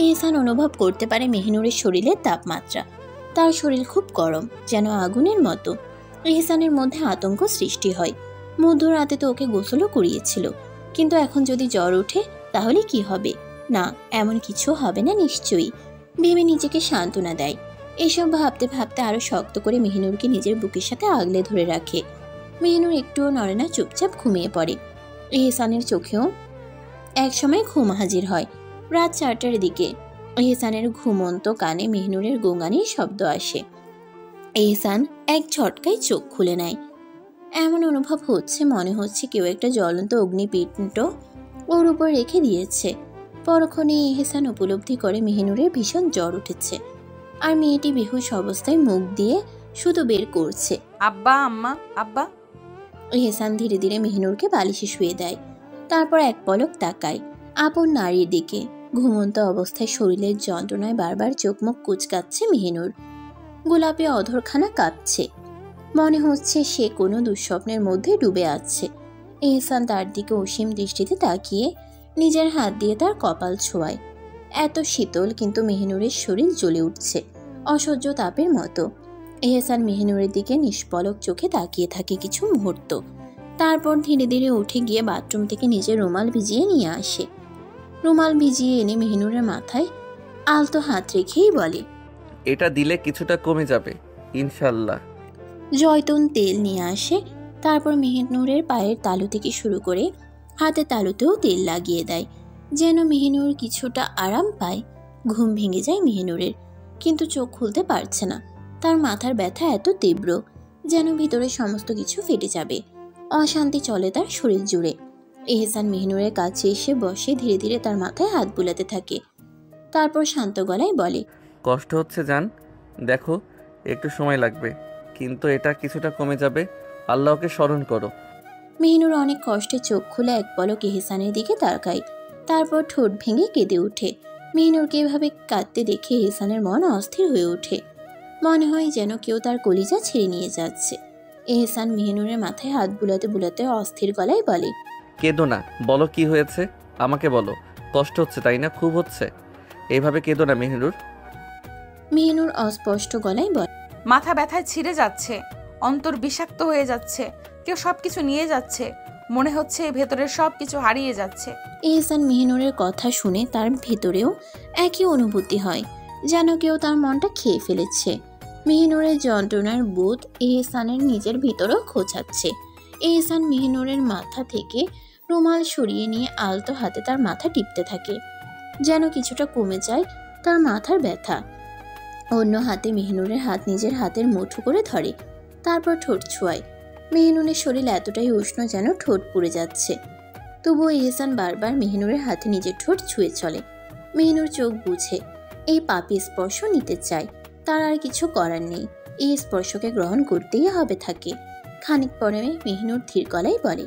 এহসান অনুভব করতে পারে মেহিনুরের শরীরের তাপমাত্রা। তার শরীর খুব গরম, যেন আগুনের মতো। এহসানের মধ্যে আতঙ্ক সৃষ্টি হয়। মধ্যরাতে তো ওকে গোসলও করিয়েছিল, কিন্তু এখন যদি জ্বর ওঠে তাহলে কি হবে? না, এমন কিছু হবে না নিশ্চয়ই, ভেবে নিজেকে সান্ত্বনা দেয়। এসব ভাবতে ভাবতে আরো শক্ত করে মেহিনুরকে নিজের বুকের সাথে আগলে ধরে রাখে। মেহিনুর একটুও নড়ে না, চুপচাপ ঘুমিয়ে পড়ে। এহসানের চোখেও একসময় ঘুম হাজির হয়। রাত 4টার দিকে এহসানের ঘুমন্ত কানে মেহিনুরের গোঙানির শব্দ আসে। এহসান এক ঝটকায় চোখ খুলে নেয়। এমন অনুভব হচ্ছে, মনে হচ্ছে কেউ একটা জ্বলন্ত অগ্নিপিণ্ড ওর উপর রেখে দিয়েছে। পরক্ষণে এহসান উপলব্ধি করে মেহিনুরের ভীষণ জ্বর উঠেছে, আর মেয়েটি বেহুশ অবস্থায় মুখ দিয়ে শুধু বের করছে, আব্বা, আম্মা, আব্বা। এহসান ধীরে ধীরে মেহিনুরকে বালিশে শুয়ে দেয়। তারপর এক পলক তাকায় আপন নারীর দিকে। ঘুমন্ত অবস্থায় শরীরের যন্ত্রণায় বারবার চোখ মুখ কুচকাচ্ছে মেহিনুর। গোলাপি অধরখানা কাঁপছে, মনে হচ্ছে সে কোনো দুঃস্বপ্নের মধ্যে ডুবে আছে। এহসান তার দিকে অসীম দৃষ্টিতে তাকিয়ে নিজের হাত দিয়ে তার কপাল ছোঁয়ায়। এত শীতল, কিন্তু মেহিনুরের শরীর জ্বলে উঠছে অসহ্য তাপের মতো। এহসান মেহিনুরের দিকে নিষ্পলক চোখে তাকিয়ে থাকে কিছু মুহূর্ত, তারপর ধীরে ধীরে উঠে গিয়ে বাথরুম থেকে নিজের রুমাল ভিজিয়ে নিয়ে আসে। রুমাল ভিজিয়ে এনে মেহিনুরের মাথায় আলতো হাত রেখেই বলে, এটা দিলে কিছুটা কমে যাবে ইনশাল্লাহ। জয়তুন তেল নিয়ে আসে। তারপর মেহিনুরের পায়ের তালু থেকে শুরু করে হাতের তালুতেও তেল লাগিয়ে দেয়, যেন মেহিনুর কিছুটা আরাম পায়। ঘুম ভেঙে যায় মেহিনুরের, কিন্তু চোখ খুলতে পারছে না। তার মাথার ব্যথা এত তীব্র যেন ভিতরে সমস্ত কিছু ফেটে যাবে। অশান্তি চলে তার শরীর জুড়ে। এহসান মেহিনুরের কাছে এসে বসে ধীরে ধীরে তার মাথায় হাত বুলাতে থাকে। তারপর শান্ত গলায় বলে, কষ্ট হচ্ছে জান, দেখো একটু সময় লাগবে, কিন্তু এটা কিছুটা কমে যাবে। আল্লাহকে স্মরণ করো। মেহিনুর অনেক কষ্টে চোখ খুলে এক পলক এহসানের দিকে তাকায়, তারপর ঠোঁট ভেঙে কেঁদে ওঠে। মেহিনুরকে এভাবে কাঁদতে দেখে এহসানের মন অস্থির হয়ে ওঠে। মনে হয় যেন কেউ তার কলিজা ছেড়ে নিয়ে যাচ্ছে। এহসান মেহিনুরের মাথায় হাত বুলাতে বুলাতে অস্থির গলায় বলে, কেঁদো না, বলো কি হয়েছে আমাকে বলো। কষ্ট হচ্ছে তাই না? খুব হচ্ছে। এইভাবে কেঁদো না মেহিনুর। মেহিনুর অস্পষ্ট গলায় বলে, মাথা ব্যথায় ছিঁড়ে যাচ্ছে, অন্তর বিষাক্ত হয়ে যাচ্ছে, কেউ সবকিছু নিয়ে যাচ্ছে, মনে হচ্ছে ভেতরের সবকিছু হারিয়ে যাচ্ছে। এহসান মেহিনুরের কথা শুনে তার ভেতরেও একই অনুভূতি হয়, যেন কেউ তার মনটা খেয়ে ফেলেছে। মেহিনুরের যন্ত্রণার বোধ এহসানের নিজের ভিতরেও খোঁচাচ্ছে। এহসান মেহিনুরের মাথা থেকে রুমাল সরিয়ে নিয়ে আলতো হাতে তার মাথা টিপতে থাকে, যেন কিছুটা কমে যায় তার মাথার ব্যথা। অন্য হাতে মেহিনুরের হাত নিজের হাতের মুঠো করে ধরে, তারপর ঠোঁট ছোঁয়ায়। মেহিনুরের শরীর এতটাই উষ্ণ যেন ঠোঁট পুড়ে যাচ্ছে। তবুও এহসান বারবার মেহিনুরের হাতে নিজের ঠোঁট ছুঁয়ে চলে। মেহিনুর চোখ বুঝে এই পাপী স্পর্শ নিতে চায়, তার আর কিছু করার নেই, এই স্পর্শকে গ্রহণ করতেই হবে থাকে। খানিক পরে মেহিনুর ধীর গলায় বলে,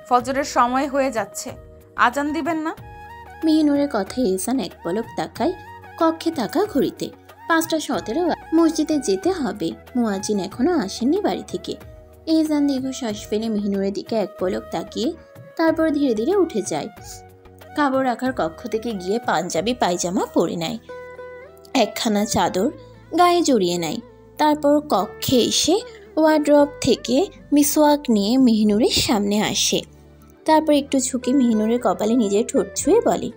ফজরের সময় হয়ে যাচ্ছে, আজান দিবেন না? মেহিনুরের কথা এহসান এক পলক তাকায় কক্ষে থাকা ঘড়িতে। 5:17 মসজিদে যেতে হবে, মুয়াজ্জিন এখনো আসেননি বাড়ি থেকে। এহসান দীর্ঘশ্বাস ফেলে মেহিনুরের দিকে এক পলক তাকিয়ে তারপর ধীরে ধীরে উঠে যায়। কাপড় রাখার কক্ষ থেকে গিয়ে পাঞ্জাবি পায়জামা পরে নেয়, একখানা চাদর গায়ে জড়িয়ে নেয়। তারপর কক্ষে এসে ওয়ার্ড্রপ থেকে মিসওয়াক নিয়ে মেহিনুরের সামনে আসে। তারপর একটু ঝুঁকে মেহিনুরের কপালে নিজের ঠোঁট ছুঁয়ে বলে,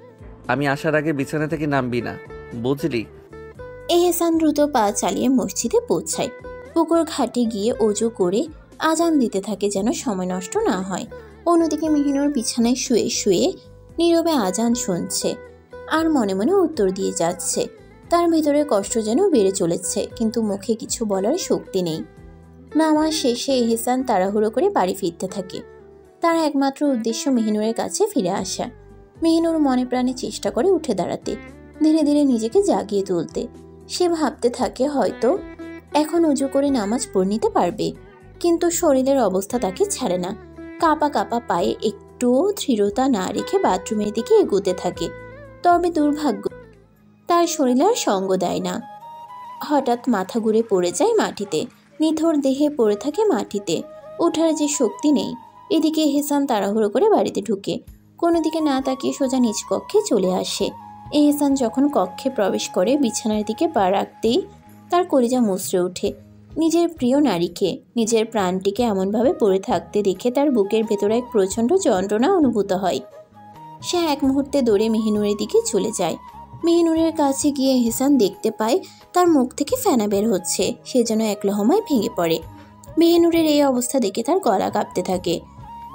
আমি আসার আগে বিছানা থেকে নামবি না, বুঝলি? এহসান দ্রুত পা চালিয়ে মসজিদে পৌঁছায়। পুকুর ঘাটে গিয়ে অজু করে আজান দিতে থাকে যেন সময় নষ্ট না হয়। অন্যদিকে মেহিনুর বিছানায় শুয়ে শুয়ে নীরবে আজান শুনছে আর মনে মনে উত্তর দিয়ে যাচ্ছে। তার ভেতরে কষ্ট যেন বেড়ে চলেছে, কিন্তু মুখে কিছু বলার শক্তি নেই। নামাজ শেষে এহসান তাড়াহুড়ো করে বাড়ি ফিরতে থাকে। তার একমাত্র উদ্দেশ্য মেহিনুরের কাছে ফিরে আসা। মেহিনুর মনে প্রাণে চেষ্টা করে উঠে দাঁড়াতে, ধীরে ধীরে নিজেকে জাগিয়ে তুলতে। সে ভাবতে থাকে হয়তো এখন উজু করে নামাজ পড়ে নিতে পারবে, কিন্তু শরীরের অবস্থা তাকে ছাড়ে না। কাঁপা কাঁপা পায়ে একটুও দৃঢ়তা না রেখে বাথরুমের দিকে এগোতে থাকে। তবে দুর্ভাগ্য, তার শরীর আর সঙ্গ দেয় না। হঠাৎ মাথা ঘুরে পড়ে যায় মাটিতে, নিথর দেহে পড়ে থাকে মাটিতে, ওঠার যে শক্তি নেই। এদিকে এহসান তাড়াহুড়ো করে বাড়িতে ঢুকে কোনো দিকে না তাকিয়ে সোজা নিজ কক্ষে চলে আসে। এহসান যখন কক্ষে প্রবেশ করে বিছানার দিকে পা রাখতেই তার কলিজা মুচড়ে ওঠে। নিজের প্রিয় নারীকে, নিজের প্রাণটিকে এমনভাবে পড়ে থাকতে দেখে তার বুকের ভেতরে এক প্রচণ্ড যন্ত্রণা অনুভূত হয়। সে এক মুহূর্তে দৌড়ে মেহিনুরের দিকে চলে যায়। মেহিনুরের কাছে গিয়ে এহসান দেখতে পায় তার মুখ থেকে ফেনা বের হচ্ছে। সে যেন এক লহমায় ভেঙে পড়ে। মেহিনুরের এই অবস্থা দেখে তার গলা কাঁপতে থাকে।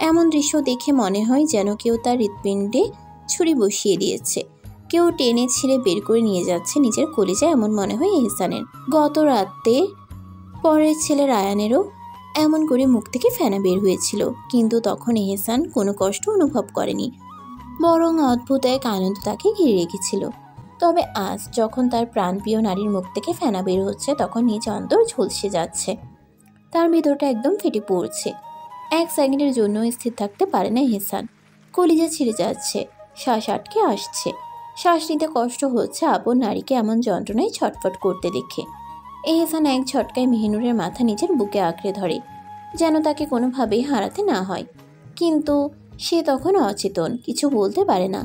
এমন দৃশ্য দেখে মনে হয় যেন কেউ তার হৃৎপিণ্ডে ছুরি বসিয়ে দিয়েছে, কেউ টেনে ছিঁড়ে বের করে নিয়ে যাচ্ছে নিজের কলিজা, এমন মনে হয় এহসানের। গত রাতে পরের ছেলে রায়ানেরও এমন করে মুখ থেকে ফেনা বের হয়েছিল, কিন্তু তখন এহসান কোনো কষ্ট অনুভব করেনি, বরং অদ্ভুত এক আনন্দ তাকে ঘিরে রেখেছিল। তবে আজ যখন তার প্রাণপ্রিয় নারীর মুখ থেকে ফেনা বের হচ্ছে, তখন নিজ অন্তর ঝলসে যাচ্ছে। তার ভেতরটা একদম ফেটে পড়ছে। এক সেকেন্ডের জন্য স্থির থাকতে পারে না এহসান। কলিজা ছিঁড়ে যাচ্ছে, শ্বাস আটকে আসছে। শ্বাস নিতে কষ্ট হচ্ছে আপন নারীকে এমন যন্ত্রণায় ছটফট করতে দেখে। এহসান এক ঝটকায় মেহিনুরের মাথা নিজের বুকে আঁকড়ে ধরে, যেন তাকে কোনোভাবেই হারাতে না হয়। কিন্তু সে তখন অচেতন, কিছু বলতে পারে না।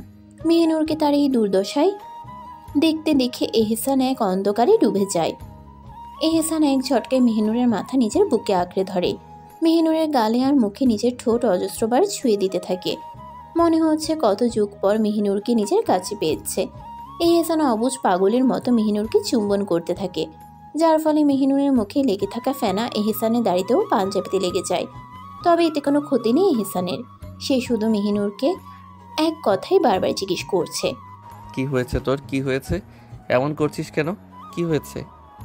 মেহিনুরকে তার এই দুর্দশায় দেখতে দেখে এহসান এক অন্ধকারে ডুবে যায়। এহসান এক ঝটকায় মেহিনুরের মাথা নিজের বুকে আঁকড়ে ধরে, মেহিনুরের গালে আর মুখে নিজের ঠোঁট অজস্রবার ছুঁয়ে দিতে থাকে। মনে হচ্ছে কত যুগ পর মেহিনুরকে নিজের কাছে পেয়েছে। এহসান অবুঝ পাগলের মতো মেহিনুরকে চুম্বন করতে থাকে, যার ফলে মেহিনুরের মুখে লেগে থাকা ফেনা এহসানের দাড়িতেও পাঞ্জাবিতে লেগে যায়। তবে এতে কোনো ক্ষতি নেই এহসানের। সে শুধু মেহিনুরকে এক কথাই বারবার জিজ্ঞেস করছে, কি হয়েছে তোর, কি হয়েছে? এমন করছিস কেন? কি হয়েছে?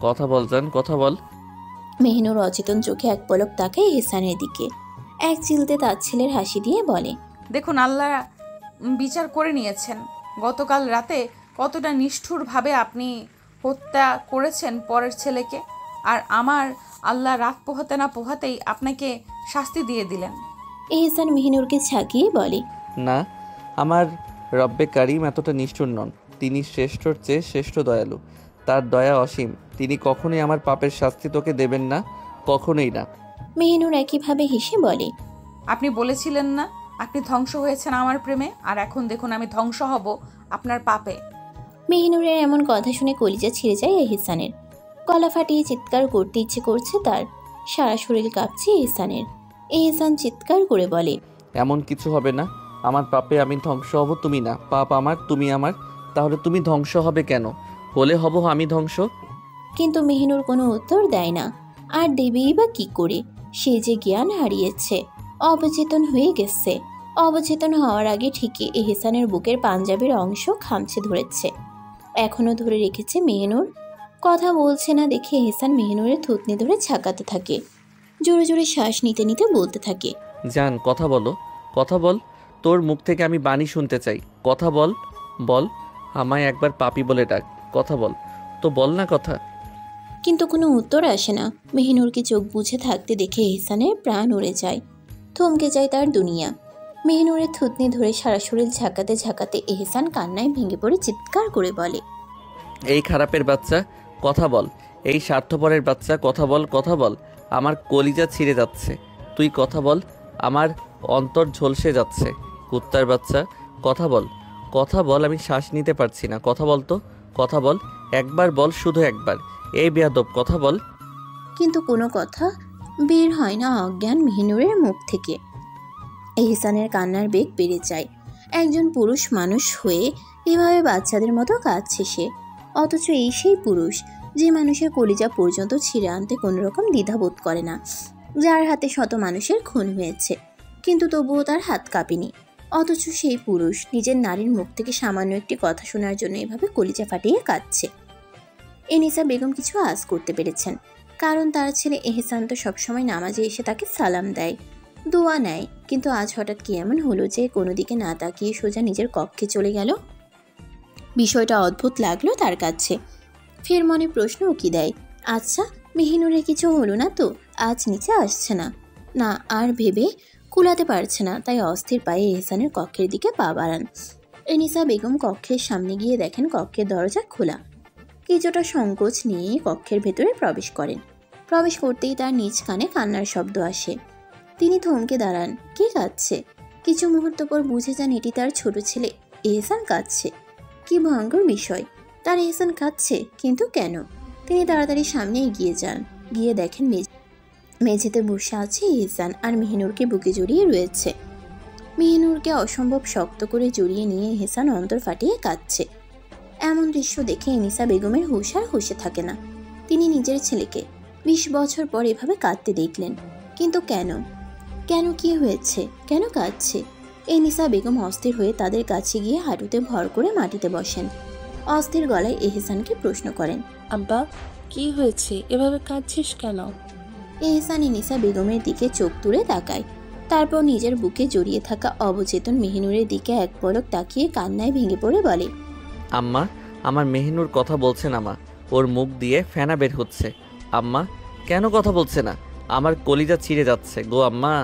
কথা বল জান, কথা বল। মেহিনুর অচেতন চোখে এক পলক তাকায় এহসানের দিকে, এক চিলতে তাচ্ছিলের হাসি দিয়ে বলে, দেখুন আল্লাহ বিচার করে নিয়েছেন। গতকাল রাতে কতটা নিষ্ঠুরভাবে আপনি হত্যা করেছেন পরের ছেলেকে, আর আমার আল্লাহ রাত পোহাতে না পোহাতেই আপনাকে শাস্তি দিয়ে দিলেন। এহসান মেহিনুরকে ঝাঁকিয়ে বলে, না, আমার রব্বে কারিম এতটা নিষ্ঠুর নন। তিনি শ্রেষ্ঠর চেয়ে শ্রেষ্ঠ দয়ালু। তার দয়া অসীম। তিনি কখনোই আমার পাপের শাস্তি তোকে দেবেন না, কখনোই না। মেহিনুর একইভাবে হেসে বলে, আপনি বলেছিলেন না আপনি ধ্বংস হয়েছেন আমার প্রেমে, আর এখন দেখুন আমি ধ্বংস হব আপনার পাপে। মেহিনুরের এমন কথা শুনে কলিজা ছিঁড়ে যায় এহসানের। গলা ফাটিয়ে চিৎকার করতে ইচ্ছে করছে তার, সারা শরীর কাঁপছে এহসানের। এহসান চিৎকার করে বলে, এমন কিছু হবে না। আমার পাপে আমি ধ্বংস হব, তুমি না। পাপ আমার, তুমি আমার। তাহলে তুমি ধ্বংস হবে কেন? হলে হব আমি ধ্বংস। কিন্তু মেহিনুর কোনো উত্তর দেয় না। আর দেবেই বা কি করে? সে যে জ্ঞান হারিয়েছে, অবচেতন হয়ে গেছে। অবচেতন হওয়ার আগে ঠিকই এহসানের বুকের পাঞ্জাবির অংশ খামচে ধরেছে, এখনো ধরে রেখেছে মেহিনুর। কথা বলছে না দেখে এহসান মেহিনুরের থুতনি ধরে ঝাঁকাতে থাকে, জোরে জোরে শ্বাস নিতে নিতে বলতে থাকে, জান কথা বলো, কথা বল। তোর মুখ থেকে আমি বাণী শুনতে চাই। কথা বল, বল। আমায় একবার পাপি বলে ডাক। কথা বল তো, বল না কথা। কিন্তু কোনো উত্তর আসে না। মেহিনুরকে চোখ বুঝে থাকতে দেখে এহসানের প্রাণ উড়ে যায়, থমকে যায় তার দুনিয়া। মেহিনুরের থুতনি ধরে সারা শরীর ঝাঁকাতে ঝাঁকাতে এহসান কান্নায় ভেঙে পড়ে চিৎকার করে বলে, এই খারাপের বাচ্চা, কথা বল। এই স্বার্থপরের বাচ্চা, কথা বল, কথা বল। আমার কলিজা ছিঁড়ে যাচ্ছে, তুই কথা বল। আমার অন্তর ঝলসে যাচ্ছে। কুত্তার বাচ্চা, কথা বল, কথা বল। আমি শ্বাস নিতে পারছি না, কথা বল তো, কথা বল। একবার বল, শুধু একবার। এই বেয়াদব, কথা বল। কিন্তু কোনো কথা বের হয় না অজ্ঞান মেহিনুরের মুখ থেকে। এহসানের কান্নার বেগ বেড়ে যায়। একজন পুরুষ মানুষ হয়ে এভাবে বাচ্চাদের মতো কাঁদছে সে, অথচ এই সেই পুরুষ যে মানুষের কলিজা পর্যন্ত ছিঁড়ে আনতে কোনো রকম দ্বিধাবোধ করে না, যার হাতে শত মানুষের খুন হয়েছে, কিন্তু তবুও তার হাত কাঁপেনি। অথচ সেই পুরুষ নিজের নারীর মুখ থেকে সামান্য একটি কথা শোনার জন্য এভাবে কলিজা ফাটিয়ে কাঁদছে। এনিসা বেগম কিছু আজ করতে পেরেছেন, কারণ তার ছেলে এহসান তো সবসময় নামাজে এসে তাকে সালাম দেয়, দোয়া নেয়। কিন্তু আজ হঠাৎ কি এমন হলো যে কোনো দিকে না তাকিয়ে সোজা নিজের কক্ষে চলে গেল? বিষয়টা অদ্ভুত লাগলো তার কাছে। ফের মনে প্রশ্ন উকি দেয়, আচ্ছা মেহিনুরের কিছু হলো না তো? আজ নিচে আসছে না? না, আর ভেবে কুলাতে পারছে না, তাই অস্থির পায়ে এহসানের কক্ষের দিকে পা বাড়ান। এনিসা বেগম কক্ষের সামনে গিয়ে দেখেন কক্ষের দরজা খোলা। কিছুটা সংকোচ নিয়ে কক্ষের ভেতরে প্রবেশ করেন। প্রবেশ করতেই তার নিজ কানে কান্নার শব্দ আসে। তিনি থমকে দাঁড়ান। কে কাঁদছে? কিছু মুহূর্ত পর বুঝে যান এটি তার ছোট ছেলে এহসান কাঁদছে। কি ভয়ঙ্কর বিষয়, তার এহসান কাঁদছে, কিন্তু কেন? তিনি তাড়াতাড়ি সামনে এগিয়ে যান, গিয়ে দেখেন মেঝেতে বসে আছে এহসান আর মেহিনুরকে বুকে জড়িয়ে রয়েছে। মেহিনুরকে অসম্ভব শক্ত করে জড়িয়ে নিয়ে এহসান অন্তর ফাটিয়ে কাঁদছে। এমন দৃশ্য দেখে এনিসা বেগমের হুঁশ আর হুঁশে থাকে না। তিনি নিজের ছেলেকে 20 বছর পর এভাবে কাঁদতে দেখলেন, কিন্তু কেন? কেন, কি হয়েছে, কেন কাঁদছে? এনিসা বেগম অস্থির হয়ে তাদের কাছে গিয়ে হাঁটুতে ভর করে মাটিতে বসেন। অস্থির গলায় এহসানকে প্রশ্ন করেন, আব্বা কি হয়েছে, এভাবে কাঁদছিস কেন? এহসান এনিসা বেগমের দিকে চোখ তুলে তাকায়, তারপর নিজের বুকে জড়িয়ে থাকা অবচেতন মেহিনুরের দিকে এক পলক তাকিয়ে কান্নায় ভেঙে পড়ে বলে, আম্মা, আমার মেহিনুর কথা বলছে না মা, ওর মুখ দিয়ে ফেনা বের হচ্ছে। আম্মা কেন কথা বলছে না? আমার কলিজা ছিঁড়ে যাচ্ছে গো আম্মা,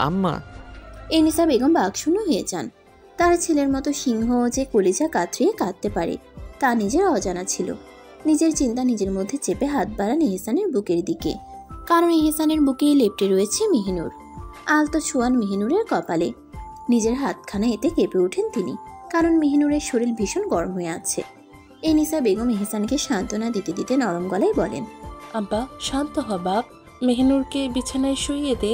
আম্মা। এনিসা বেগম বাকশূন্য হয়ে যান। তার ছেলের মতো সিংহ যে কলিজা কাতরিয়ে কাঁদতে পারে তা নিজের অজানা ছিল। নিজের চিন্তা নিজের মধ্যে চেপে হাত বাড়ান এহসানের বুকের দিকে, কারণ এহসানের বুকেই লেপ্টে রয়েছে মেহিনুর। আলতো ছোঁয়ান মেহিনুরের কপালে, নিজের হাতখানা এতে কেঁপে ওঠেন তিনি, কারণ মেহিনুরের শরীর ভীষণ গরম হয়ে আছে। এনিসা বেগম এহসানকে সান্ত্বনা দিতে দিতে নরম গলায় বলেন, আব্বা শান্ত হ বাপ, মেহিনুরকে বিছানায় শুইয়ে দে।